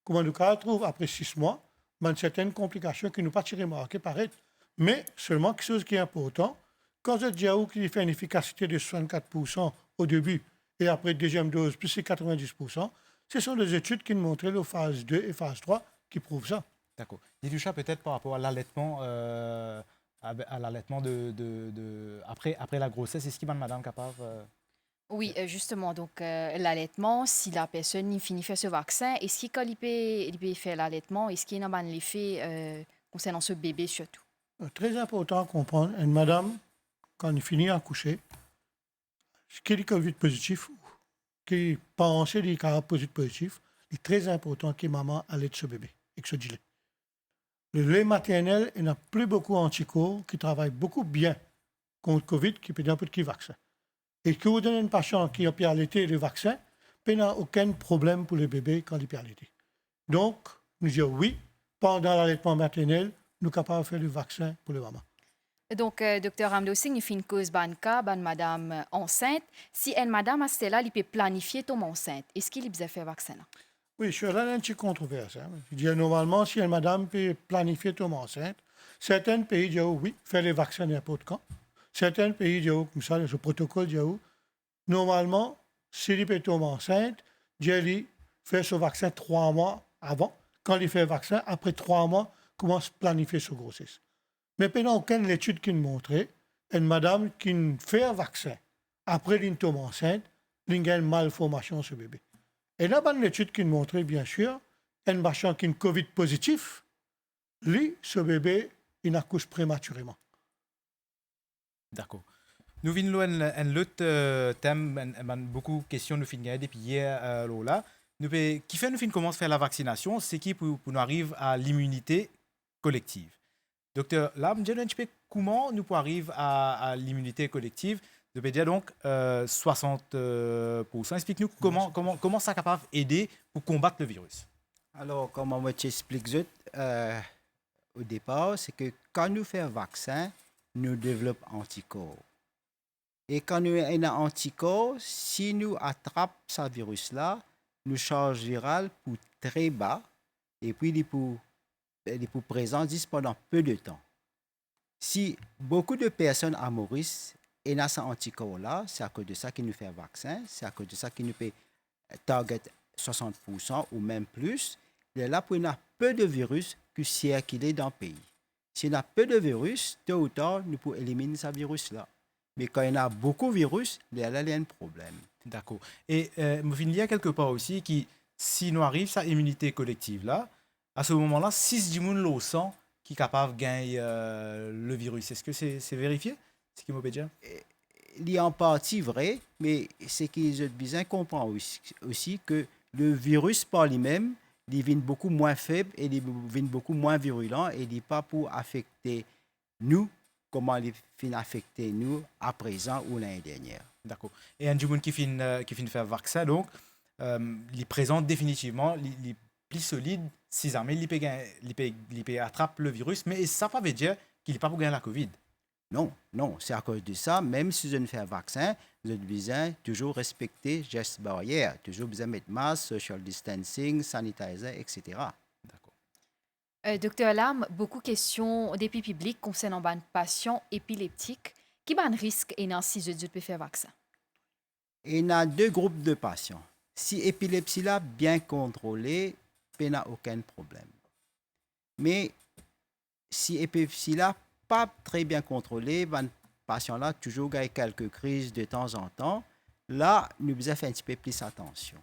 Comment nos cas trouvent après 6 mois, mais certaines complications qui nous pas tirées marquées paraissent. Mais seulement quelque chose qui est important, quand vous êtes qui fait une efficacité de 64% au début et après deuxième dose, plus c'est 90%, ce sont des études qui nous montrent la phase 2 et phase 3 qui prouvent ça. D'accord. Dites-nous peut-être par rapport à l'allaitement, après la grossesse, est-ce qu'il y a une madame capable Oui, justement, donc l'allaitement, si la personne finit de faire ce vaccin, est-ce qu'il peut faire l'allaitement? Est-ce qu'il y a un effet concernant ce bébé surtout? Très important à comprendre, une madame, quand elle finit à coucher, qui est Covid positif, qui pense qu'il cas positif, il est très important que maman allaite ce bébé et que ce gilet. Le lait maternel, il n'a plus beaucoup d'anticorps qui travaillent beaucoup bien contre Covid, qui peut n'importe qui vaccin. Et que vous donnez un patient qui a pu allaiter le vaccin, il n'a aucun problème pour le bébé quand il peut allaiter. Donc, nous disons oui, pendant l'allaitement maternel, nous sommes capables de faire le vaccin pour le maman. Donc, docteur Ramdo Singh, il fait une cause banca, madame enceinte. Si une madame a cela, il peut planifier tomber enceinte. Est-ce qu'il peut faire vaccin? Oui, je suis là dans une petite controverse. Je dis normalement, si une madame peut planifier tomber enceinte, certains pays disent oui, faire les vaccins n'importe quand. Certains pays disent comme ça, ce protocole dit normalement, si elle peut tomber enceinte, elle fait ce vaccin 3 mois avant, quand il fait le vaccin, après 3 mois, commence à planifier sa grossesse. Mais pendant aucune étude qui montrait, une madame qui fait un vaccin, après elle tombe enceinte, elle a une malformation sur le bébé. Et là, une étude qui montrait, bien sûr, un patient qui est Covid positif, lui, ce bébé, il accouche prématurément. D'accord. Nous venons un autre thème, beaucoup de questions nous finissons depuis hier là. Qui fait nous fin commence à faire la vaccination, c'est qui pour nous arrive à l'immunité collective. Docteur Lam, comment nous pouvons arriver à l'immunité collective? Je veux dire donc 60%. Explique-nous comment ça est capable d'aider pour combattre le virus. Alors, comme on t'explique au départ, c'est que quand nous faisons un vaccin, nous développons anticorps. Et quand nous avons un anticorps, si nous attrapons ce virus-là, nous charge virale pour très bas et puis il est pour présent pendant peu de temps. Si beaucoup de personnes à Maurice et dans cet anticorps-là, c'est à cause de ça qu'ils nous fait un vaccin, c'est à cause de ça qu'ils nous fait target 60% ou même plus. Il est là pour avoir peu de virus qui circulent dans le pays. Si on a peu de virus, tôt ou tard, nous pouvons éliminer ce virus-là. Mais quand il y a beaucoup de virus, il y a un problème. D'accord. Et il y a quelque part aussi qui, si nous arrive à immunité collective là, à ce moment-là, 6 du monde le sang qui est capable de gagner le virus. Est-ce que c'est vérifié? Ce qui m'a dire? Il est en partie vrai, mais c'est qu'ils ont besoin de comprendre aussi que le virus par lui-même, il vient beaucoup moins faible et il vient beaucoup moins virulent et il n'est pas pour affecter nous comment il vient affecter nous à présent ou l'année dernière. D'accord. Et un monde qui finit faire vaccin, donc, il présente définitivement, il est plus solide si jamais il peut attraper le virus, mais ça ne veut pas dire qu'il n'est pas pour gagner la COVID. Non, c'est à cause de ça, même si je ne fais un vaccin, vous avez besoin de toujours respecter les gestes barrières, toujours besoin de mettre masque, social distancing, sanitizer, etc. D'accord. Docteur Lam, beaucoup de questions depuis public concernant les patients épileptiques. Qui a un risque et si je peux faire vaccin? Il y a 2 groupes de patients. Si l'épilepsie là bien contrôlée, il n'y a aucun problème. Mais si l'épilepsie là pas très bien contrôlée, les patients là toujours gagnent quelques crises de temps en temps. Là, nous devons faire un petit peu plus attention.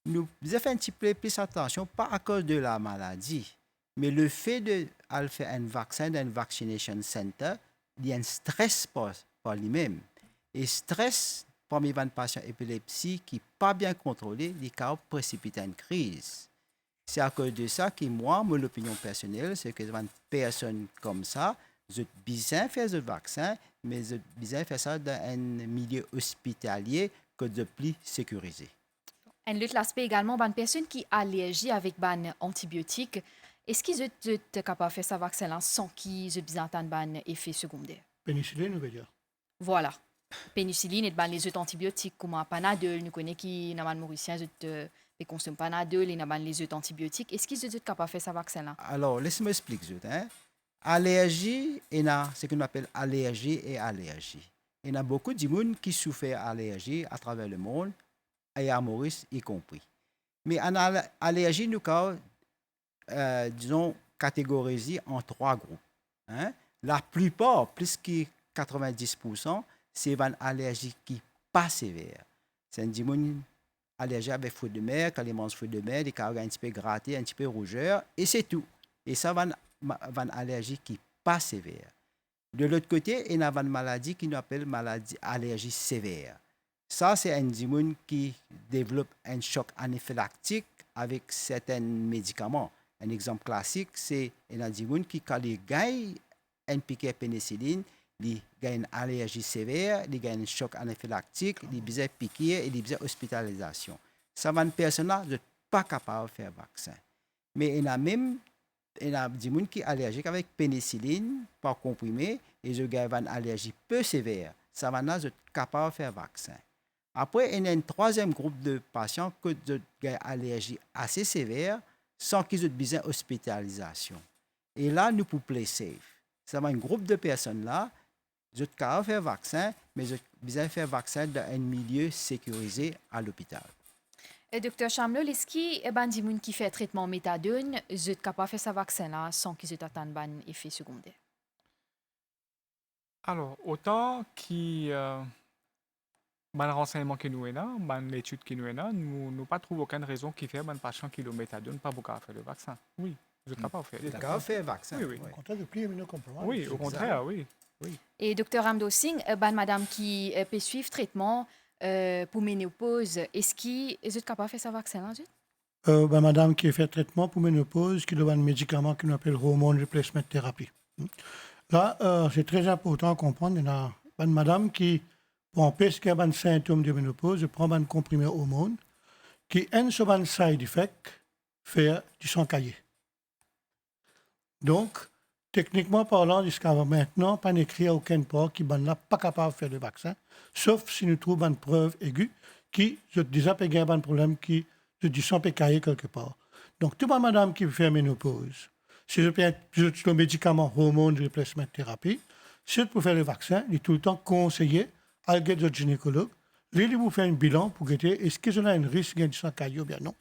Nous devons faire un petit peu plus attention, pas à cause de la maladie, mais le fait de faire un vaccin dans un vaccination center, il y a un stress par lui-même. Et stress parmi les patients épilepsie qui n'est pas bien contrôlé, il peut précipiter une crise. C'est à cause de ça que moi, mon opinion personnelle, c'est que une personne comme ça, je besoin faire ce vaccin, mais je besoin faire ça dans un milieu hospitalier que de plus sécurisé. Un autre aspect également, une personne qui est allergique avec un antibiotique, est-ce qu'ils sont capables de faire ce vaccin-là sans qu'ils aient besoin d'un effet secondaire? Pénicilline, on veut dire. Voilà. Pénicilline et les autres antibiotiques, comme Panadol, nous connaissons qui, dans le Mauricien, ils consomment Panadol et les autres antibiotiques. Est-ce qu'ils sont capables de faire ce vaccin-là? Alors, laissez-moi expliquer. Allergie, il y a ce qu'on appelle allergie et allergie. Il y a beaucoup de gens qui souffrent d'allergie à travers le monde, et à Maurice y compris. Mais en allergie, nous avons, disons, catégorisé en 3 groupes. La plupart, plus que 90%, c'est une allergie qui n'est pas sévère. C'est un démon allergique avec fruits de mer. Quand ils mangent fruits de mer, ils ont un petit peu gratté, un petit peu rougeur, et c'est tout. Et ça va une allergie qui n'est pas sévère. De l'autre côté, il y a une maladie qui nous appelle allergie sévère. Ça, c'est un démon qui développe un choc anaphylactique avec certains médicaments. Un exemple classique, c'est un démon qui, quand il gagne un piquet pénicilline, il a une allergie sévère, il a un choc anaphylactique, il a besoin de piquer et il a besoin d'hospitalisation. Ça va une personne là n'est pas capable de faire vaccin. Mais il y a même des gens qui sont allergiques avec pénicilline par comprimé et ils ont une allergie peu sévère. Ça va être capable de faire vaccin. Après, il y a un 3e groupe de patients qui ont une allergie assez sévère sans qu'ils aient besoin d'hospitalisation. Et là, nous pouvons play safe. Ça va un groupe de personnes là. Ils ont capable de faire vaccin, mais ils ont besoin de faire vaccin dans un milieu sécurisé à l'hôpital. Docteur Chamlol, est-ce qu'il y a des gens qui font traitement méthadone, ils sont capables de faire ce vaccin-là sans qu'ils aient atteint un effet secondaire? Alors, autant qui, ban renseignement qui nous est là, ban l'étude qui nous est là, nous n'avons pas trouvé aucune raison qui fait ban patient qui le méthadone pas beaucoup faire le vaccin. Oui, vous êtes capable de faire. Vous êtes capable de faire un vaccin. Oui, oui. Au contraire, de plus immunocompromis. Oui, au contraire, oui. Et docteur Ramdo Singh, madame qui peut suivre traitement pour ménopause, est-ce qu'ils sont capables de faire ce vaccin-là? Madame qui fait traitement pour ménopause, qui doit un médicament qu'on appelle hormone replacement therapy. Là, c'est très important à comprendre. Il y a une madame qui, pour empêcher qu'il y ait un symptôme de ménopause, prend un comprimé hormone qui, un sur un side effect, fait du sang caillé. Donc, techniquement parlant, jusqu'à maintenant, pas écrit à aucun part qui n'est pas capable de faire le vaccin, sauf si nous trouvons une preuve aiguë qui, je déjà payé un problème qui, je dis sans pécailler quelque part. Donc, toute madame qui fait ménopause, si je prends le médicament hormone replacement thérapie, si pour faire le vaccin, il est tout le temps conseillé à le gynécologue, lui vous fait un bilan pour guetter est-ce que je a un risque de sang caillé ou bien non.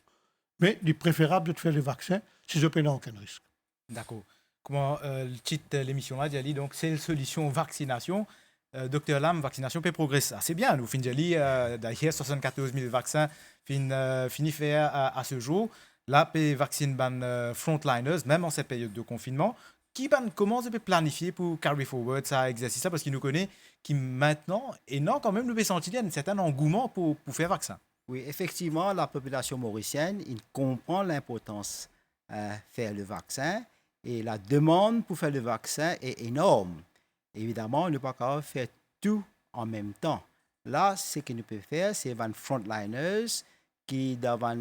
Mais il est préférable de faire le vaccin si je n'ai aucun risque. D'accord. Comment le titre de l'émission là, Djali, donc c'est la solution vaccination. Docteur Lam, vaccination peut progresser assez bien. Nous finissons d'ailleurs 74 000 vaccins fini faire à ce jour. Là, peut vaccine ban frontliners, même en cette période de confinement. Qui commence à planifier pour carry forward ça exercice ça parce qu'il nous connaît qui maintenant et non quand même le senti un certain engouement pour faire vaccin. Oui, effectivement, la population mauricienne, il comprend l'importance de faire le vaccin et la demande pour faire le vaccin est énorme. Évidemment, on ne peut pas capable de faire tout en même temps. Là, ce que nous pouvons faire, c'est les frontliners qui doivent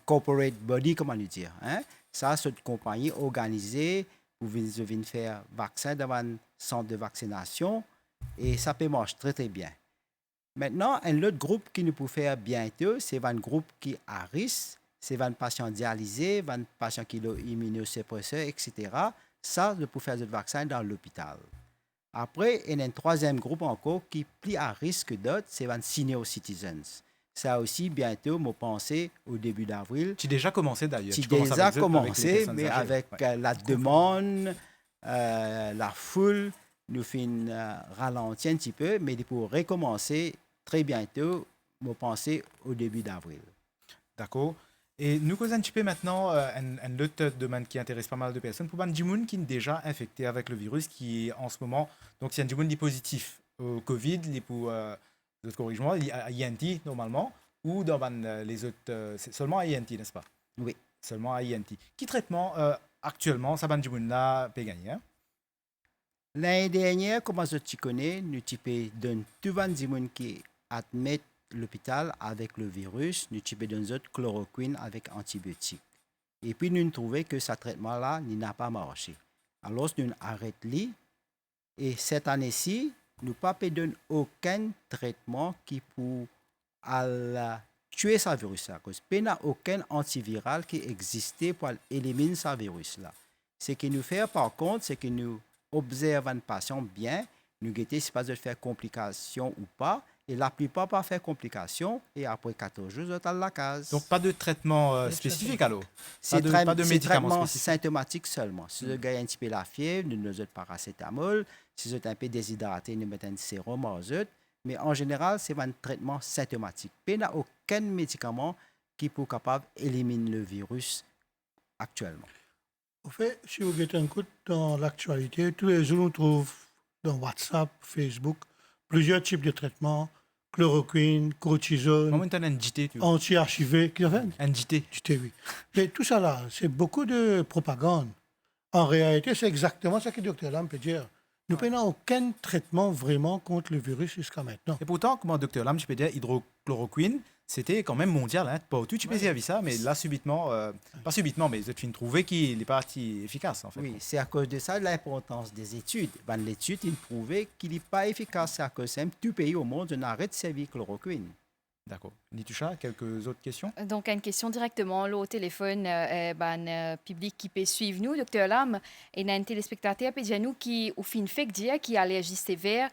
corporate body, comment nous dire. Hein? Ça, c'est une compagnie organisée pour venir faire vaccin dans un centre de vaccination et ça peut marcher très très bien. Maintenant, un autre groupe qui nous peut faire bientôt, c'est un groupe qui est à risque, c'est un patient dialysé, un patient qui est immunosuppresseur, etc. Ça, nous peut faire le vaccin dans l'hôpital. Après, il y a un troisième groupe encore qui est plus à risque que d'autres, c'est un senior citizens. Ça aussi, bientôt, je pense, au début d'avril. Tu as déjà commencé d'ailleurs. Tu as déjà commencé, mais avec la demande, la foule, nous finissons ralentir un petit peu, mais pour recommencer très bientôt, je pense, au début d'avril. D'accord. Et nous causons un petit peu maintenant un autre domaine qui intéresse pas mal de personnes. Pour des gens qui sont déjà infectés avec le virus, qui est en ce moment, donc c'est un gens qui est positif au Covid, pour corrige-moi, à INT normalement, ou dans les autres, c'est seulement à INT, n'est-ce pas? Oui. Seulement à INT. Qui traitement actuellement, ça là peut gagner hein? L'année dernière, comme tu connais, nous avons donné tout le monde qui admettent l'hôpital avec le virus, nous avons donné autres chloroquine avec antibiotiques. Et puis nous avons trouvé que ce traitement-là n'a pas marché. Alors nous avons arrêté. Et cette année-ci, nous n'avons pas donné aucun traitement qui peut tuer ce virus-là. Il n'y a aucun antiviral qui existait pour éliminer ce virus-là. Ce que nous faisons par contre, c'est que nous observons un patient bien, nous guettons si pas de faire complications ou pas, et la plupart pas faire complications, et après 14 jours, vous êtes la case. Donc pas de traitement spécifique alors? C'est pas de médicaments traitement spécifiques. symptomatique seulement. Si le gars a un petit peu la fièvre, nous donnons paracétamol. Si vous êtes un peu déshydraté, nous mettons un sérum aux autres. Mais en général, c'est un traitement symptomatique. Il n'y a aucun médicament qui peut capable d'éliminer le virus actuellement. Au fait, si vous mettez un coup dans l'actualité, tous les jours, on trouve dans WhatsApp, Facebook, plusieurs types de traitements, chloroquine, cortisone, Comment tu as un JT anti-HIV, qui fait Un JT. JT, oui. Mais tout ça là, c'est beaucoup de propagande. En réalité, c'est exactement ce que le docteur Lam peut dire. Nous n'avons aucun traitement vraiment contre le virus jusqu'à maintenant. Et pourtant, comme docteur Lam, je peux dire hydrochloroquine, c'était quand même mondial. Hein? Pas tout, tu peux dire ça, mais là, subitement, pas subitement, mais tu trouvé qu'il n'est pas si efficace en fait. Oui, c'est à cause de ça l'importance des études. L'étude, il prouvait qu'il n'est pas efficace. C'est à cause que tout pays au monde n'arrête de servir chloroquine. D'accord. Nitusha, quelques autres questions? Donc, une question directement là, au téléphone, public qui peut suivre nous, docteur Lam, et un téléspectateur peut dire nous qui, au fin fait dire qui a allergie sévère,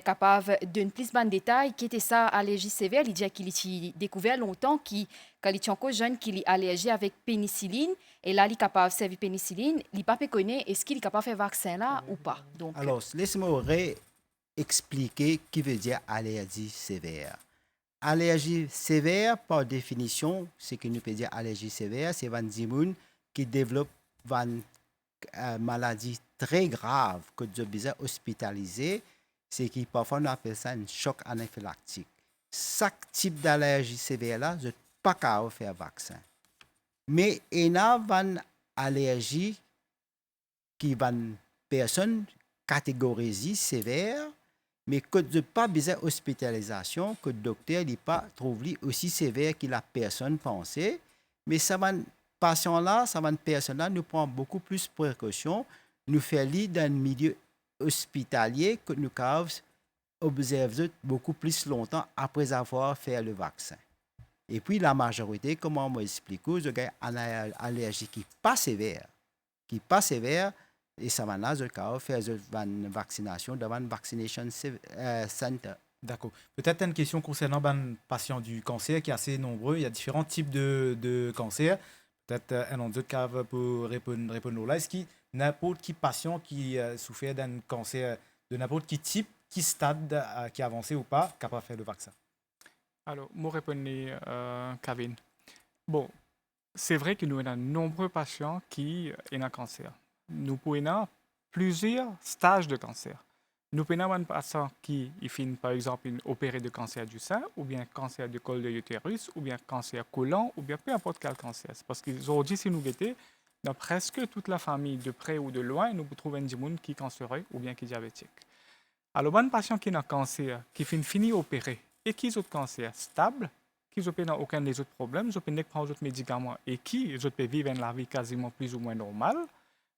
capable de donner plus de détails, qui était ça, allergie sévère, il dit qu'il a découvert longtemps quand il était encore jeune, qu'il est allergique avec pénicilline, et là, il est capable de servir pénicilline, il n'est pas connaît est-ce qu'il est capable de faire vaccin là ou pas. Donc, Alors, laisse-moi expliquer ce qui veut dire allergie sévère. Allergie sévère, par définition, ce que nous peut dire allergie sévère, c'est un gens qui développe une maladie très grave que nous besoin hospitaliser, c'est qui parfois on appelle ça un choc anaphylactique. Chaque type d'allergie sévère là, je ne pas capable de faire vaccin. Mais il y a une allergie qui va une personne catégorisée sévère, mais que de pas besoin d'hospitalisation, que le docteur n'est pas trouve aussi sévère que la personne pensait. Mais ça va patient-là, ça va une personne-là, nous prend beaucoup plus de précautions, nous fait lire dans un milieu hospitalier que nous pouvons observer beaucoup plus longtemps après avoir fait le vaccin. Et puis la majorité, comme on m'explique, il y a une allergie qui n'est pas sévère, et ça va là, faire une vaccination dans un vaccination center. D'accord. Peut-être une question concernant les patients du cancer qui est assez nombreux. Il y a différents types de cancer. Peut-être un autre cas pour répondre là. Est-ce qu'il y a n'importe qui patient qui souffre d'un cancer de n'importe qui type, qui stade, qui est avancé ou pas, capable de faire le vaccin? Alors, moi répondre, Kevin. Bon, c'est vrai que nous avons de nombreux patients qui ont un cancer. Nous pouvons plusieurs stages de cancer. Nous pouvons avoir un patient qui finit, par exemple, opéré de cancer du sein, ou bien cancer du col de l'utérus, ou bien cancer côlon, ou bien peu importe quel cancer. C'est parce qu'aujourd'hui, si nous guettons, dans presque toute la famille, de près ou de loin, nous trouvons un monde qui est cancéreux ou bien qui est diabétique. Alors, un patient qui a un cancer, qui finit opéré, et qui a un cancer stable, qui n'a aucun des autres problèmes, qui peut prendre d'autres médicaments et qui peut vivre une vie quasiment plus ou moins normale,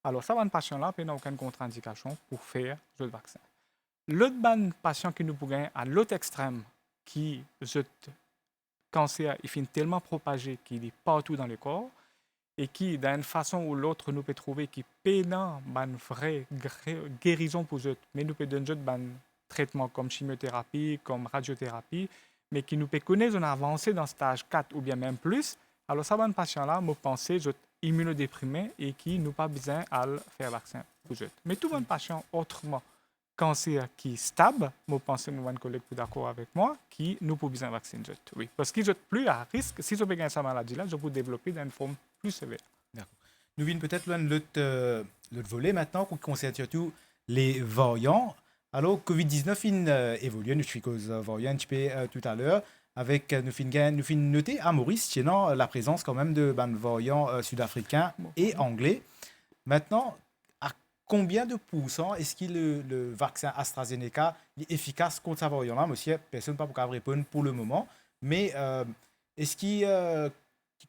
alors ça, un patient-là n'a aucune contre-indication pour faire le vaccin. L'autre patient que nous pouvons à l'autre extrême, qui le cancer il finit tellement propagé qu'il est partout dans le corps, et qui, d'une façon ou l'autre, nous peut trouver qu'il peut une vraie guérison pour eux, mais nous peut donner un traitement comme chimiothérapie, comme radiothérapie, mais qui nous peut connaître une avancée dans stage 4 ou bien même plus. Alors ça, un patient-là, moi, pensais, immunodéprimé et qui n'ont pas besoin de faire vaccin pour eux. Mais tout un patient autrement cancer qui est stable, je pense que mon collègue est d'accord avec moi, qui nous peut besoin de vacciner. Oui, parce qu'ils sont plus à risque. Si je peux gagner cette maladie-là, je peux développer d'une forme plus sévère. D'accord. Nous venons peut-être l'autre volet maintenant qui concerne surtout les variants. Alors, Covid-19 il évolue, nous suis cause variant un petit peu tout à l'heure. Avec nous fin noter à Maurice tiennant la présence quand même de variants sud-africains et anglais. Maintenant, à combien de pourcents est-ce que le vaccin AstraZeneca est efficace contre ce variant-là? Monsieur, personne ne peut pas répondre pour le moment. Mais est-ce qu'il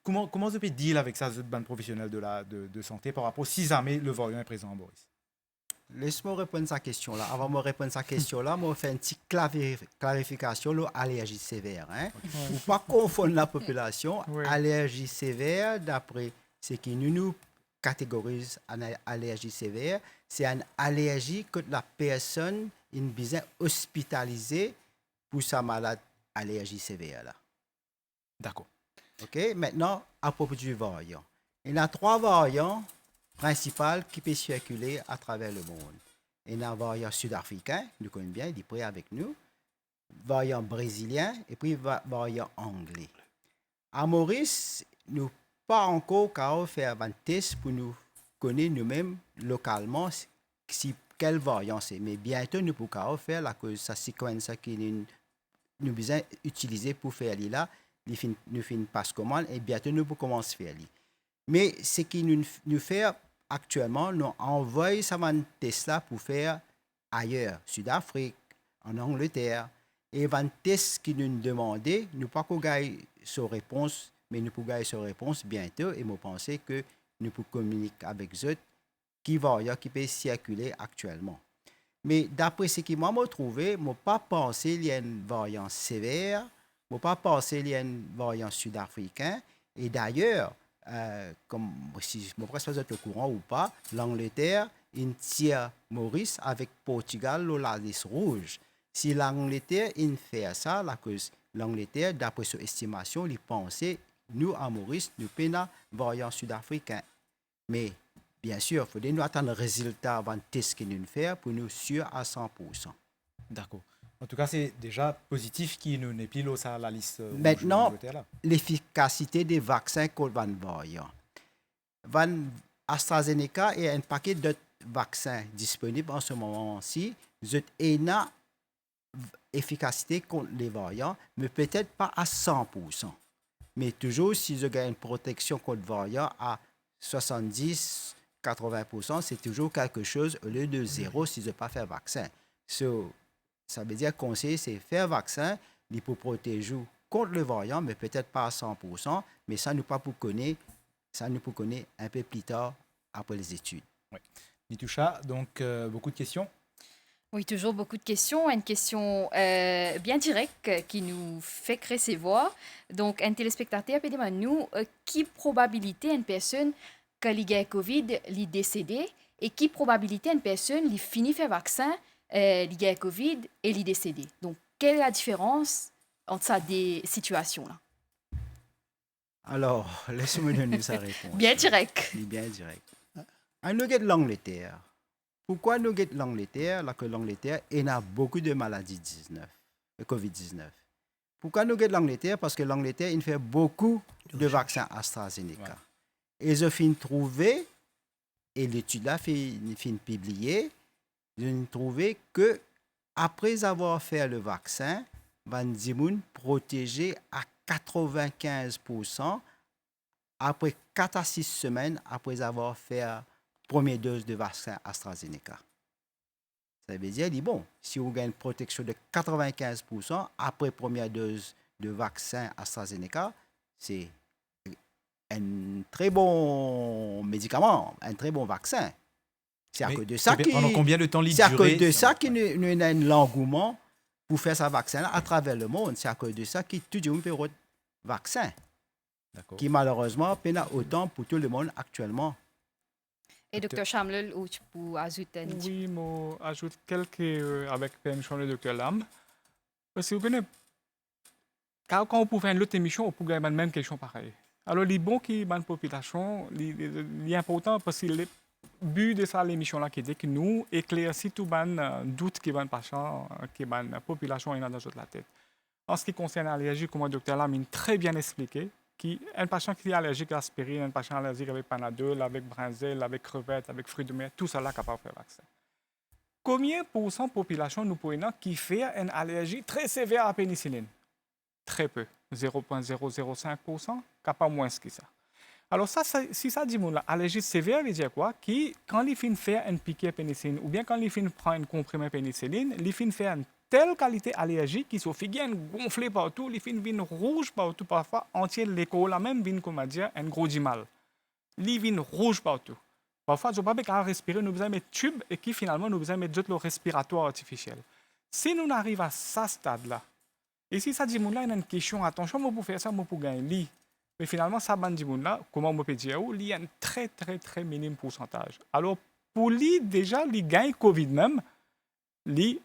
comment vous pouvez deal avec ça, les professionnels de santé par rapport si jamais le variant est présent, Maurice? Laisse-moi répondre à cette question-là. Avant de me répondre à cette question-là, je vais faire une petite clarification sur l'allergie sévère. Hein? Il ne faut pas confondre la population. Oui. Allergie sévère, d'après ce qui nous catégorise en allergie sévère, c'est une allergie que la personne est besoin hospitalisée pour sa maladie allergie sévère. Là. D'accord. OK? Maintenant, à propos du variant. Il y a 3 variants principaux qui peuvent circuler à travers le monde. Il y a un variant sud-africain, nous connaissons bien, il est prêt avec nous, variant brésilien et puis variant anglais. À Maurice, nous pas encore faire un test pour nous connaître nous-mêmes localement quel variant c'est. Mais bientôt, nous pourrons faire la séquence qui nous besoin utiliser pour faire là. Nous finissons par commande et bientôt nous pouvons commencer à faire. Mais ce qui nous fait actuellement, nous envoyons ça test là pour faire ailleurs, Sud-Afrique, en Angleterre. Et un test qui nous demandait, nous pas qu'on gagne sa réponse, mais nous pouvons gagner sa réponse bientôt. Et je pense que nous pouvons communiquer avec eux qui peut circuler actuellement. Mais d'après ce que moi j'ai trouvé, je n'ai pas pensé qu'il y a une variante sévère ne pas penser qu'il y a un variant sud-africain. Et d'ailleurs, comme si je ne sais pas si vous êtes au courant ou pas, l'Angleterre, il tire Maurice avec Portugal la liste rouge. Si l'Angleterre il fait ça, la cause l'Angleterre, d'après son estimation, il pensait, nous, à Maurice, nous prenons variant sud-africain. Mais, bien sûr, il faut nous attendre le résultat avant le test que nous faisons pour nous sûr à 100%. D'accord. En tout cas, c'est déjà positif qu'il n'est plus là sur la liste rouge de Maintenant, l'Angleterre, là. l'efficacité des vaccins contre le variant. AstraZeneca et un paquet d'autres vaccins disponibles en ce moment-ci. Vous avez une efficacité contre les variants, mais peut-être pas à 100%. Mais toujours, si vous avez une protection contre le variant à 70-80%, c'est toujours quelque chose au lieu de zéro si vous n'avez pas fait vaccin. Ça veut dire qu'on sait, c'est faire vaccin, il peut protéger contre le variant, mais peut-être pas à 100%, mais ça nous pas pour connaître, ça nous peut connaître un peu plus tard après les études. Oui. Nitoucha, donc beaucoup de questions. Oui, toujours beaucoup de questions. Une question bien directe qui nous fait recevoir. Donc, un téléspectateur peut demander nous qui probabilité une personne qui a le COVID est décédée et qui probabilité une personne qui finit faire vaccin, qui a le COVID et est décédée. Donc, quelle est la différence entre ces deux situations-là? Alors, laissez-moi donner sa réponse. Bien direct. Bien direct. Nous avons l'Angleterre. Pourquoi nous avons l'Angleterre? Là que l'Angleterre a beaucoup de maladies COVID-19. Pourquoi nous avons l'Angleterre? Parce que l'Angleterre il fait beaucoup de vaccins AstraZeneca. Ouais. Ils ont fini trouver, et l'étude là fini publiée, ils ont trouvé que après avoir fait le vaccin, Van Diemen protégé à 95% après 4 à 6 semaines après avoir fait la première dose de vaccin AstraZeneca. Ça veut dire, bon, si on gagne une protection de 95% après première dose de vaccin AstraZeneca, c'est un très bon médicament, un très bon vaccin. C'est à cause de ça pendant combien de temps il c'est à cause de ça qu'il y a un engouement pour faire ce vaccin à travers le monde. C'est à cause de ça qu'il y a toujours un vaccin qui malheureusement peine autant pour tout le monde actuellement. Et Dr. Chamlel, ou tu peux ajouter? Oui, moi, ajoute quelques avec permission de Dr. Lam. Parce que vous connaissez, quand on peut faire une autre émission, on peut gagner la même question pareille. Alors, les bons qui ont une population, c'est important parce que le but de ça, l'émission-là, qui dit que nous éclaircissons tout le doute qui va patient, qui va la population dans la tête. En ce qui concerne l'allergie, comme le Dr. Lam a très bien expliqué, un patient qui est allergique à l'aspirine, un patient allergique avec Panadol, avec brinzelle, avec crevettes, avec fruits de mer, tout ça là capable de faire vaccin. Combien pour cent de la population nous pouvons qui fait une allergie très sévère à la pénicilline? Très peu, 0,005%, capable moins que ça. Alors ça, si ça dit mon allergie sévère, il veut dire quoi? Quand il finit faire une piqûre pénicilline ou bien quand il finit prendre une comprimé pénicilline, il finit faire une telle qualité allergique qui se fait gonfler partout, les fins viennent rouges partout, parfois entière l'école, la même vient comme dire un gros du mal. Les viennent rouges partout. Parfois, je ne peux pas respirer, nous besoin mettre tube et qui finalement nous besoin mettre le respiratoire artificiel. Si nous arrivons à ce stade-là, et si ça dit là, il y a une question, attention, moi pour faire ça, moi pour gagner. Mais finalement, ça dit là, comment on peut dire, il y a un très très très minime pourcentage. Alors pour lui déjà, il gagne Covid même, il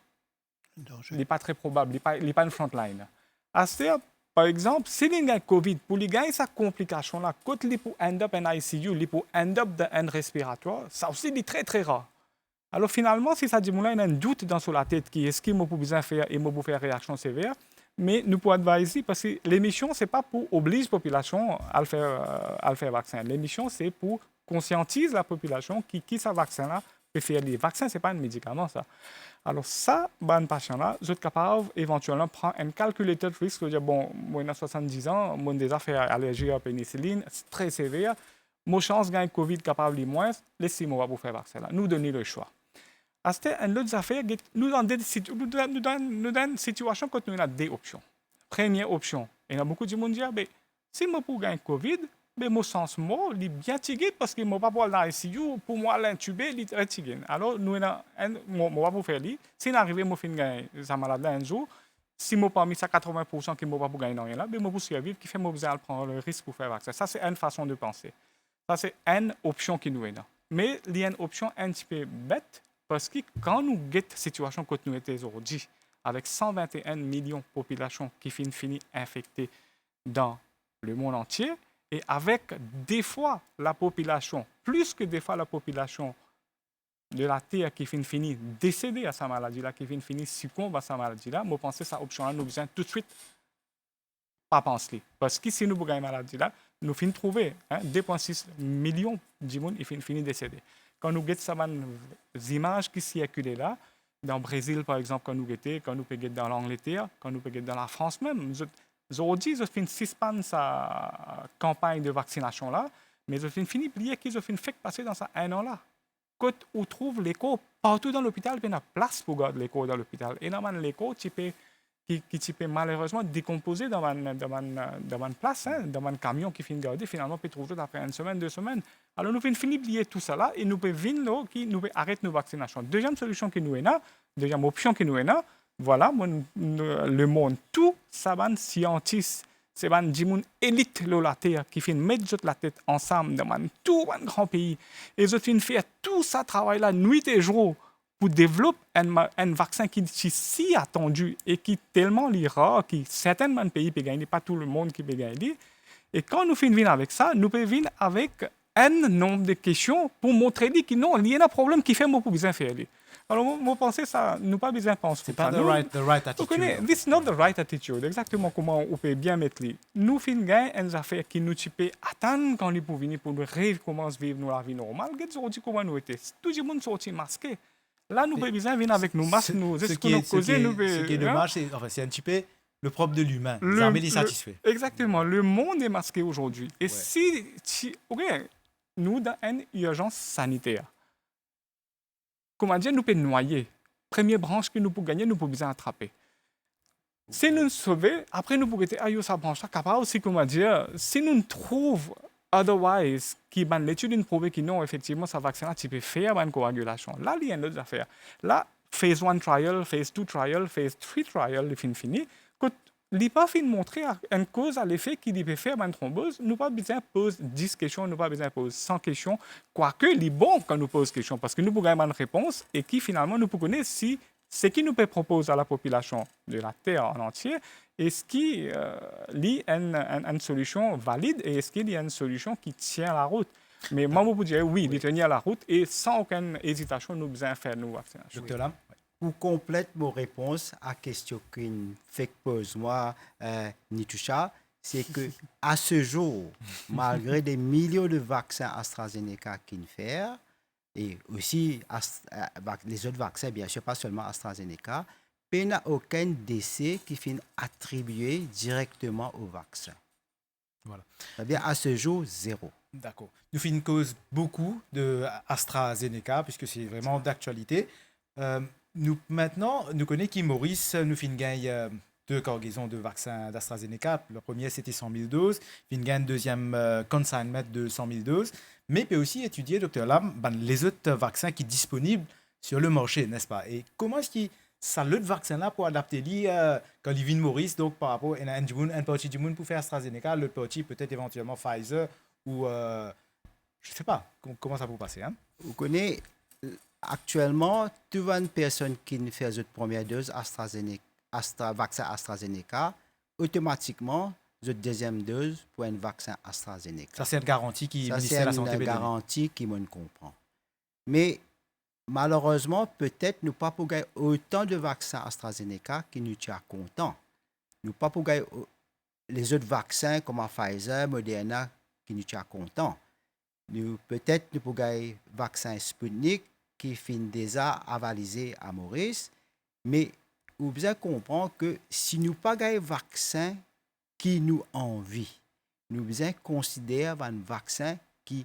n'est pas très probable, il n'est pas une frontline. Par exemple, si il y a COVID, pour lui gagner sa complication-là, quand il peut end up en ICU, il peut end up dans un respiratoire, ça aussi est très très rare. Alors finalement, si ça dit il y a un doute dans la tête qui est-ce qu'il m'a besoin faire et m'a faire réaction sévère, mais nous pouvons adviser parce que l'émission, ce n'est pas pour obliger la population à le faire vaccin. L'émission, c'est pour conscientiser la population qui ce vaccin-là peut faire. Les vaccins, ce n'est pas un médicament, ça. Alors ça, ben patient-là, vous êtes capable éventuellement de prendre un calculateur de risque, dire bon, moi j'ai 70 ans, moi déjà fait allergie à la pénicilline, c'est très sévère, mon chance de gagner Covid capable de moins, laissez-moi vous faire vaccin là. Nous donner le choix. C'est une autre affaire, nous dans une situation quand nous avons deux options. Première option, il y a beaucoup de monde qui disent, si moi pour gagner Covid, mais mon sens mort, il est bien tigé parce que moi pas pour aller ICU, pour moi l'intubé, il est tigé. Alors nous on va pour faire lui, si n'arrive moi fin gagner sa maladie un jour, si moi parmi ça 80% qui ne pas pour gagner rien là, ben moi pour survivre, qui fait moi besoin de prendre le risque pour faire vaccin. Ça, c'est une façon de penser. Ça, c'est une option qui nous est là. Mais il y a une option un petit peu bête, parce que quand nous guettons la situation que nous étions aujourd'hui, avec 121 millions de populations qui finissent infectées dans le monde entier, et avec des fois la population, plus que des fois la population de la Terre qui finit décédée à sa maladie-là, qui finit succomber à sa maladie-là, moi, je pense que cette option-là, nous besoin tout de suite pas penser. Parce que si nous avons une maladie-là, nous finissons trouver 2,6 millions de gens qui finissent décédés. Quand nous regardons ces images qui circulent là, dans le Brésil, par exemple, quand nous regardons dans l'Angleterre, quand nous regardons dans la France même, aujourd'hui, ils ont suspendre sa campagne de vaccination là, mais ils ont fini plier qu'ils ont fait passer dans ça un an là. Quand on trouve l'écho partout dans l'hôpital, il y a une place pour garder l'écho dans l'hôpital. Et dans l'écho, qui peut malheureusement décomposer dans une place, dans un camion qui finit garder, finalement, peut trouver après une semaine, 2 semaines. Alors, nous finissons plier tout ça là et nous pouvons venir nous arrêter nos vaccinations. Deuxième solution qui nous est là, deuxième option qui nous est là, voilà, le monde, tout ça, scientifique, c'est une élite de la Terre qui fait mettre la tête ensemble dans tout un grand pays. Et ils ont fait tout ça travail-là, nuit et jour, pour développer un vaccin qui est si attendu et qui est tellement rare, que certains pays peuvent gagner, pas tout le monde qui peut gagner. Et quand nous finissons avec ça, nous pouvons venir avec un nombre de questions pour montrer que non, il y a un problème qui fait beaucoup besoin de faire. Alors, moi, je pense que ça, nous pas besoin de penser. C'est pas the right attitude. Vous connaissez, this is not the right attitude. Exactement comment on peut bien mettre les. Nous finissons une affaire qui nous peut attendre quand ils peuvent venir pour nous recommencer à vivre la vie normale. Regardez comment nous étions. Tout le monde sorti masqué. Là, nous avons besoin de venir avec nos masques, nous ce qui est dommage, c'est un petit peu le propre de l'humain. Les armées les satisfait. Exactement. Le monde est masqué aujourd'hui. Et si nous, dans une urgence sanitaire, comment dire, nous pouvons noyer. Première branche que nous pouvons gagner, nous pouvons bien attraper. Si nous nous sauvons, après nous pouvons dire, ah, ça branche, capable aussi, comment dire, si nous trouvons otherwise, qui ban l'étude une prouve que non, effectivement, ça vaccin tu peux faire une coagulation. Là, il y a une autre affaire. Là, phase 1 trial, phase 2 trial, phase 3 trial, le fin fini. Quand il n'a pas fait montrer une cause à l'effet qu'il peut faire une thrombose, nous pas besoin de poser 10 questions, nous pas besoin de poser 100 questions, quoique il est bon quand nous posons questions, parce que nous pouvons avoir une réponse et qui finalement nous pouvons connaître si ce qui nous peut proposer à la population de la Terre en entier, est-ce qu'il y a une solution valide et est-ce qu'il y a une solution qui tient la route. Mais moi, je vous dirais oui, il tient la route et sans aucune hésitation, nous devons faire nos vaccinations. Docteur Lam, pour compléter mon réponse à la question qu'une fait pose moi, Nitusha, c'est que à ce jour, malgré des millions de vaccins AstraZeneca qu'il fait, et aussi les autres vaccins, bien sûr, pas seulement AstraZeneca, il n'y a aucun décès qui finit attribué directement au vaccin. Voilà. C'est-à-dire à ce jour, 0. D'accord. Nous faisons une cause beaucoup de AstraZeneca, puisque c'est vraiment d'actualité. Maintenant, nous connaissons qui Maurice, nous faisons gagner 2 cargaisons de vaccins d'AstraZeneca. Le premier, c'était 100 000 doses. Nous faisons gagner un deuxième consignment de 100 000 doses. Mais peut aussi étudier, Dr Lam, les autres vaccins qui sont disponibles sur le marché, n'est-ce pas? Et comment est-ce que ça l'autre vaccin-là pour adapter quand il vient de Maurice, donc par rapport à un parti du monde pour faire AstraZeneca, l'autre parti peut-être éventuellement Pfizer ou je ne sais pas comment ça peut passer. Hein? Vous connaissez, actuellement, toute une personne qui fait cette première dose vaccin AstraZeneca, automatiquement, cette deuxième dose pour un vaccin AstraZeneca. Ça, c'est une garantie qui le ministère de la Santé. C'est une garantie qui me comprend. Mais malheureusement, peut-être nous pas pour gagner autant de vaccins AstraZeneca qui nous tient content. Nous pas pour gagner les autres vaccins comme Pfizer, Moderna qui nous tient content. Peut-être nous pour gagner vaccin Sputnik qui finit déjà avalisé à Maurice. Mais vous bien comprendre que si nous pas gagner vaccin qui nous envie, nous devons considérer un vaccin qui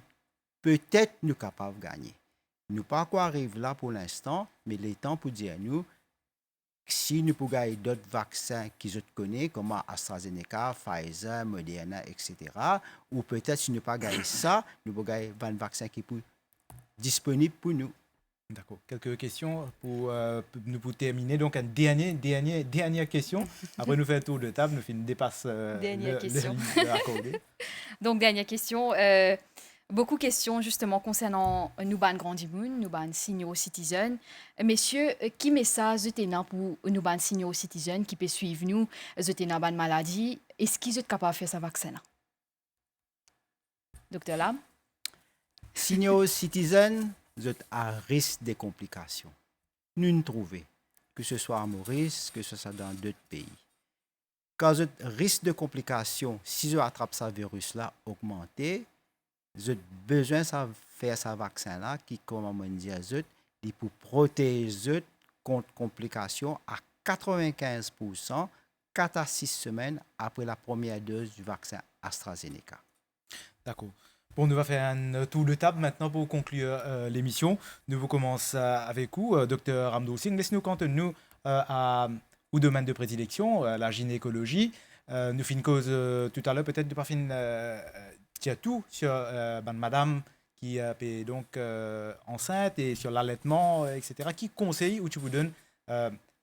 peut-être nous capable de gagner. Nous pas quoi arrive là pour l'instant, mais il est temps pour dire nous si nous pouvons gagner d'autres vaccins qui je connais comme AstraZeneca, Pfizer, Moderna, etc. Ou peut-être si nous pas gagner ça, nous pouvons gagner un vaccin qui est disponible pour nous. D'accord. Quelques questions pour terminer. Donc, une dernière question. Après, nous faisons un tour de table, nous faisons dépasse Dernière question. le limite accordé. Donc, dernière question. Beaucoup de questions justement concernant nous ban Grandimoun, nous ban senior citizen. Messieurs, qui message vous tenez pour nous ban senior citizen qui peut suivre nous, vous tenez ban maladie, est-ce qu'ils sont capables de faire ce vaccin là? Docteur Lam? Senior citizen, vous êtes à risque des complications. Nous ne trouvons, que ce soit à Maurice, que ce soit dans d'autres pays. Quand vous êtes risque de complications, si vous attrapez ce virus-là, augmenté, vous avez besoin de faire ce vaccin-là qui, comme on dit, il pour protéger contre complications à 95%, 4 à 6 semaines après la première dose du vaccin AstraZeneca. D'accord. Bon, nous va faire un tour de table maintenant pour conclure l'émission. Nous vous commençons avec vous, Dr Ramdo Singh. Laissez-nous cantonner au domaine de prédilection, la gynécologie. Nous finissons cause tout à l'heure, peut-être de pas finir tout sur madame qui est donc enceinte et sur l'allaitement, etc. Qui conseille ou tu vous donnes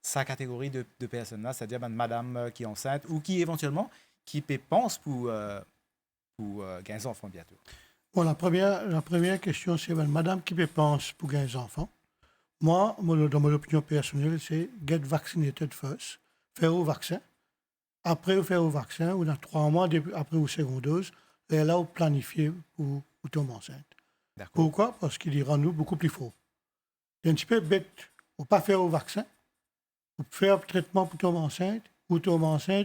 sa catégorie de personnes-là, c'est-à-dire madame qui est enceinte ou qui éventuellement qui pense pour gagner des enfants bientôt. Bon, la première question, c'est madame qui pense pour gagner des enfants. Moi, dans mon opinion personnelle, c'est get vaccinated first, faire au vaccin. Après, vous faire au vaccin, ou dans 3 mois après la seconde dose, et là, vous planifiez pour tomber enceinte. Pourquoi? Parce qu'il rend nous beaucoup plus forts. C'est un petit peu bête. Il ne faut pas faire au vaccin. Vous pouvez faire traitement pour tomber enceinte, ou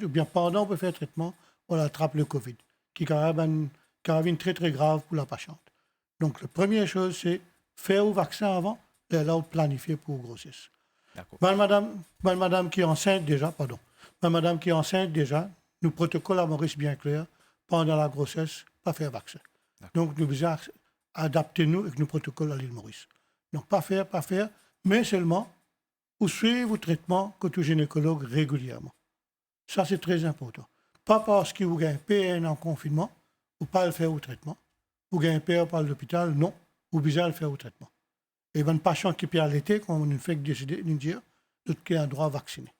bien pendant, vous pouvez faire traitement, on attrape le Covid, qui est carabine très très grave pour la patiente. Donc, la première chose, c'est faire au vaccin avant, et là, vous planifiez pour grossesse. Madame qui est enceinte déjà, madame qui est enceinte déjà, nous protocole à Maurice bien clair, pendant la grossesse, pas faire vaccin. Donc, nous devons adapter nous avec nos protocoles à l'île Maurice. Donc, pas faire, mais seulement, vous suivez vos traitements côté gynécologue régulièrement. Ça, c'est très important. Pas parce que vous gagnez un PN en confinement, vous pas le faire au traitement. Vous gagnez un PN par l'hôpital, non, vous devez le faire au traitement. Et une patient qui peut allaiter, comme on fait décider de dire, d'autres qui a un droit à vacciner.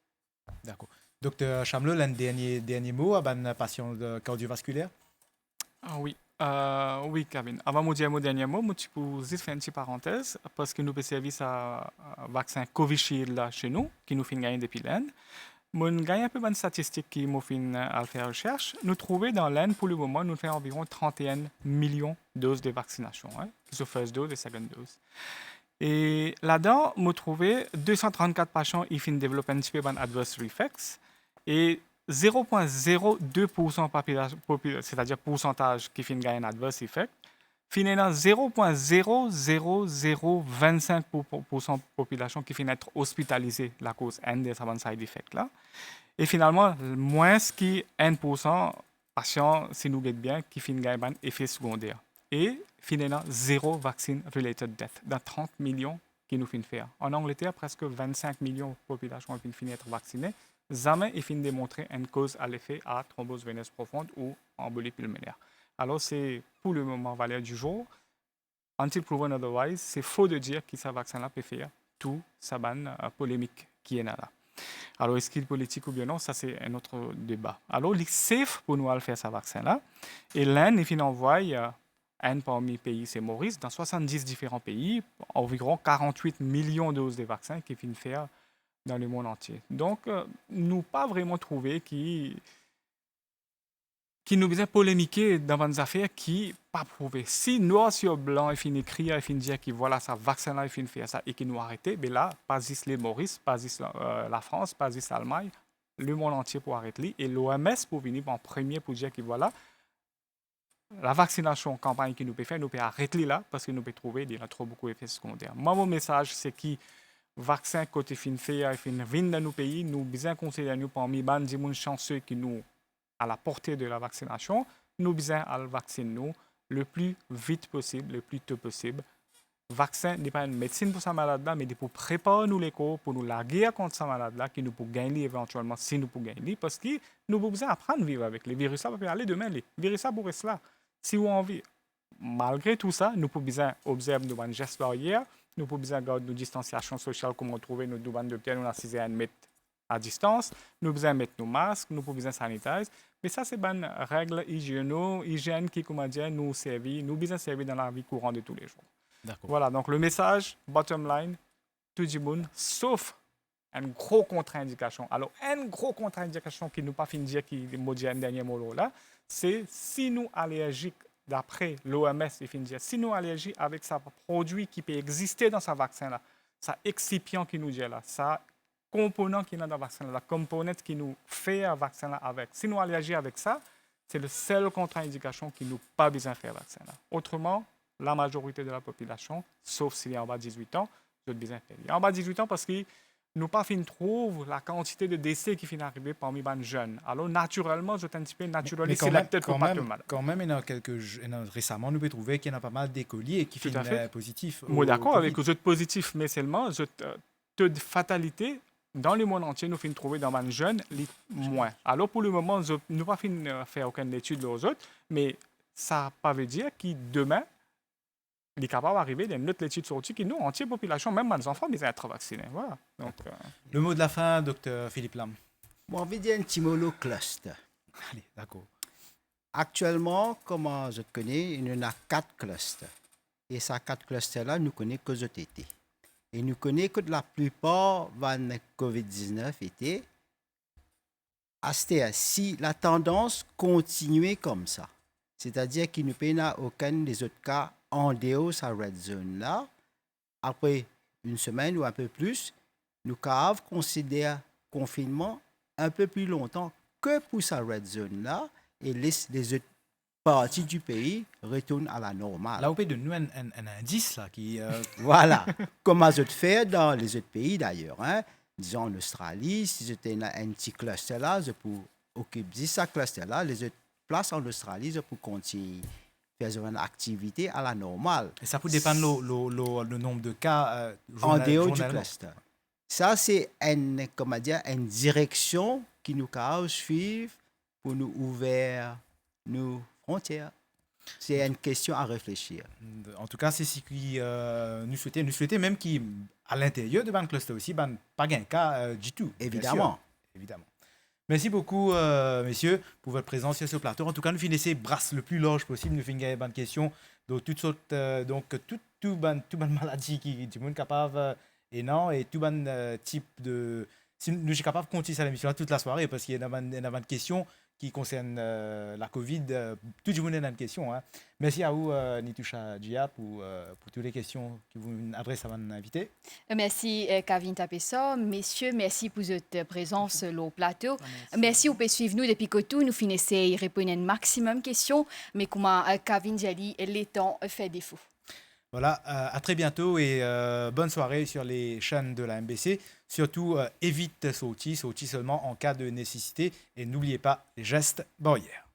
D'accord. Docteur Chamelot, un dernier mot à un patient cardiovasculaire? Oui, Kevin. Avant de dire mon dernier mot, je peux juste faire une petite parenthèse parce que nous avons service à vaccin Covishield là chez nous, qui nous fait gagner depuis l'Inde. Nous gagne un peu de statistiques qui m'ont fait à faire recherche. Nous trouvons dans l'Inde, pour le moment, nous faisons environ 31 millions de doses de vaccination, qui sont first dose et second dose. Et là-dedans, nous trouvons 234 patients qui développent un petit peu d'adverse effects et 0,02% c'est-à-dire pourcentage qui finit gagner un adverse effect, finit dans 0,00025% de population qui finit être hospitalisée à cause d'un des side effects là. Et finalement, moins que 1% patients, si nous guettons bien, qui finit gagner un effet secondaire. Et finalement, 0 vaccine-related death, dans 30 millions qui nous finissent faire. En Angleterre, presque 25 millions de populations qui finissent être vaccinées. Jamais il finit démontrer une cause à l'effet à thrombose veineuse profonde ou embolie pulmonaire. Alors, c'est pour le moment valeur du jour. Until proven otherwise, c'est faux de dire que ce vaccin-là peut faire tout sa polémique qui est là. Alors, est-ce qu'il est politique ou bien non? Ça, c'est un autre débat. Alors, il est safe pour nous à faire ce vaccin-là. Et l'Inde, il envoie un parmi les pays, c'est Maurice, dans 70 différents pays, environ 48 millions de doses de vaccins qui finissent faire dans le monde entier. Donc, nous pas vraiment trouvé qui nous faisait polémiquer dans des affaires qui pas prouvées. Si noir sur blanc, il finit écrire, il finit dire que voilà, ça vaccin-là, il finit faire ça et qu'il nous arrêter, mais là, pas juste les Maurice, pas juste la France, pas juste l'Allemagne, le monde entier pour arrêter. Et l'OMS pour venir en premier pour dire que voilà, la vaccination campagne que nous pouvons faire, nous pouvons arrêter là parce que nous pouvons trouver qu'il y a trop beaucoup d'effets secondaires. Moi, mon message, c'est que vaccin côté fin fait fin vient dans nos pays, nous besoin conseiller nous parmi ban des gens chanceux qui nous à la portée de la vaccination, nous besoin à vacciner nous le plus vite possible, le plus tôt possible. Vaccin n'est pas une médecine pour sa malade-là, mais pour préparer nous les corps, pour nous larguer contre sa malade-là, qui nous peut gagner éventuellement si nous pouvons gagner, parce que nous avons besoin d'apprendre à vivre avec les virus. Ça peut aller demain, les virus ça pour rester là. Si vous avez envie, malgré tout ça, nous pouvons bien observer nos gestes barrières, nous pouvons besoin garder nos distanciations sociales, comme on trouve nos douanes de pied, nous avons 1 mètre à distance, nous besoin mettre nos masques, nous pouvons besoin sanitiser. Mais ça, c'est une règle hygiène qui, comment dire, nous servit, nous besoin servir dans la vie courante de tous les jours. D'accord. Voilà, donc le message, bottom line, tout le monde, sauf une grosse contre-indication. Alors, une grosse contre-indication qui nous pas fini de dire, qui est le dernier mot là, c'est si nous allergiques, d'après l'OMS, si nous allergiques avec ce produit qui peut exister dans ce vaccin-là, ça excipient qui nous dit là, ça component qui est dans le vaccin-là, la composante qui nous fait un vaccin-là avec. Si nous allergiques avec ça, c'est le seul contre-indication qui nous pas besoin de faire le vaccin-là. Autrement, la majorité de la population, sauf s'il est en bas de 18 ans, je besoin de faire. Il est en bas de 18 ans parce que nous pas fin trouve la quantité de décès qui finit arriver parmi les jeunes. Alors, naturellement, je un petit peu naturellement, c'est la tête pour pas de mal. Quand même, récemment, nous pouvons trouver qu'il y en a pas mal d'écoliers qui finissent positifs. Moi, d'accord avec les autres positifs, mais seulement, taux de fatalité, dans le monde entier, nous finissons trouver dans les jeunes, les moins. Alors, pour le moment, nous ne pas faire aucune étude aux autres, mais ça ne pas veut dire que demain, il est capable d'arriver d'une autre étude sortie qui nous, entière population, même les enfants, ils être vaccinés. Voilà. Donc, le mot de la fin, docteur Philippe Lam. Moi, je vais dire un petit mot le cluster. Allez, d'accord. Actuellement, comme je connais, il y en a 4 clusters. Et ces 4 clusters-là, nous connaissons que cet été. Et nous connaissons que la plupart de la COVID-19 était si la tendance continuait comme ça, c'est-à-dire qu'il n'y a aucun des autres cas en dehors de sa red zone là, après une semaine ou un peu plus, nous avons considéré le confinement un peu plus longtemps que pour sa red zone là, et les autres parties du pays retournent à la normale. Là, on peut donner un indice là, qui... Voilà, comme à autres faire dans les autres pays d'ailleurs. Hein. Disons en Australie, si j'étais un petit cluster là, je peux occuper ce cluster là, les autres places en Australie, je peux continuer faire une activité à la normale. Et ça peut dépendre le nombre de cas en dehors du cluster. Ça, c'est une direction qui nous a suivre pour nous ouvrir nos frontières. C'est une question à réfléchir. En tout cas, c'est ce que nous souhaitons. Nous souhaitons même qu'à l'intérieur de ban cluster aussi, pas un cas du tout. Évidemment. Évidemment. Merci beaucoup, messieurs, pour votre présence sur ce plateau. En tout cas, nous finissons brasse le plus large possible. Nous finissons bonne question. Donc, toutes sortes, tout bonne maladie qui du monde capable et non, et tout bon type de. Si nous sommes capables de continuer cette émission toute la soirée parce qu'il y a une question qui concerne la COVID. Tout le monde a une question. Hein. Merci à vous, Nitoucha Dia, pour toutes les questions que vous adressez à mon invité. Merci, Kavin Tapessa. Messieurs, merci pour votre présence au plateau. Merci, vous pouvez suivre nous depuis que tout. Nous finissons de répondre à un maximum de questions, mais comme Kavin Diali, les temps fait défaut. Voilà, à très bientôt et bonne soirée sur les chaînes de la MBC. Surtout, évite sortir seulement en cas de nécessité et n'oubliez pas les gestes barrières.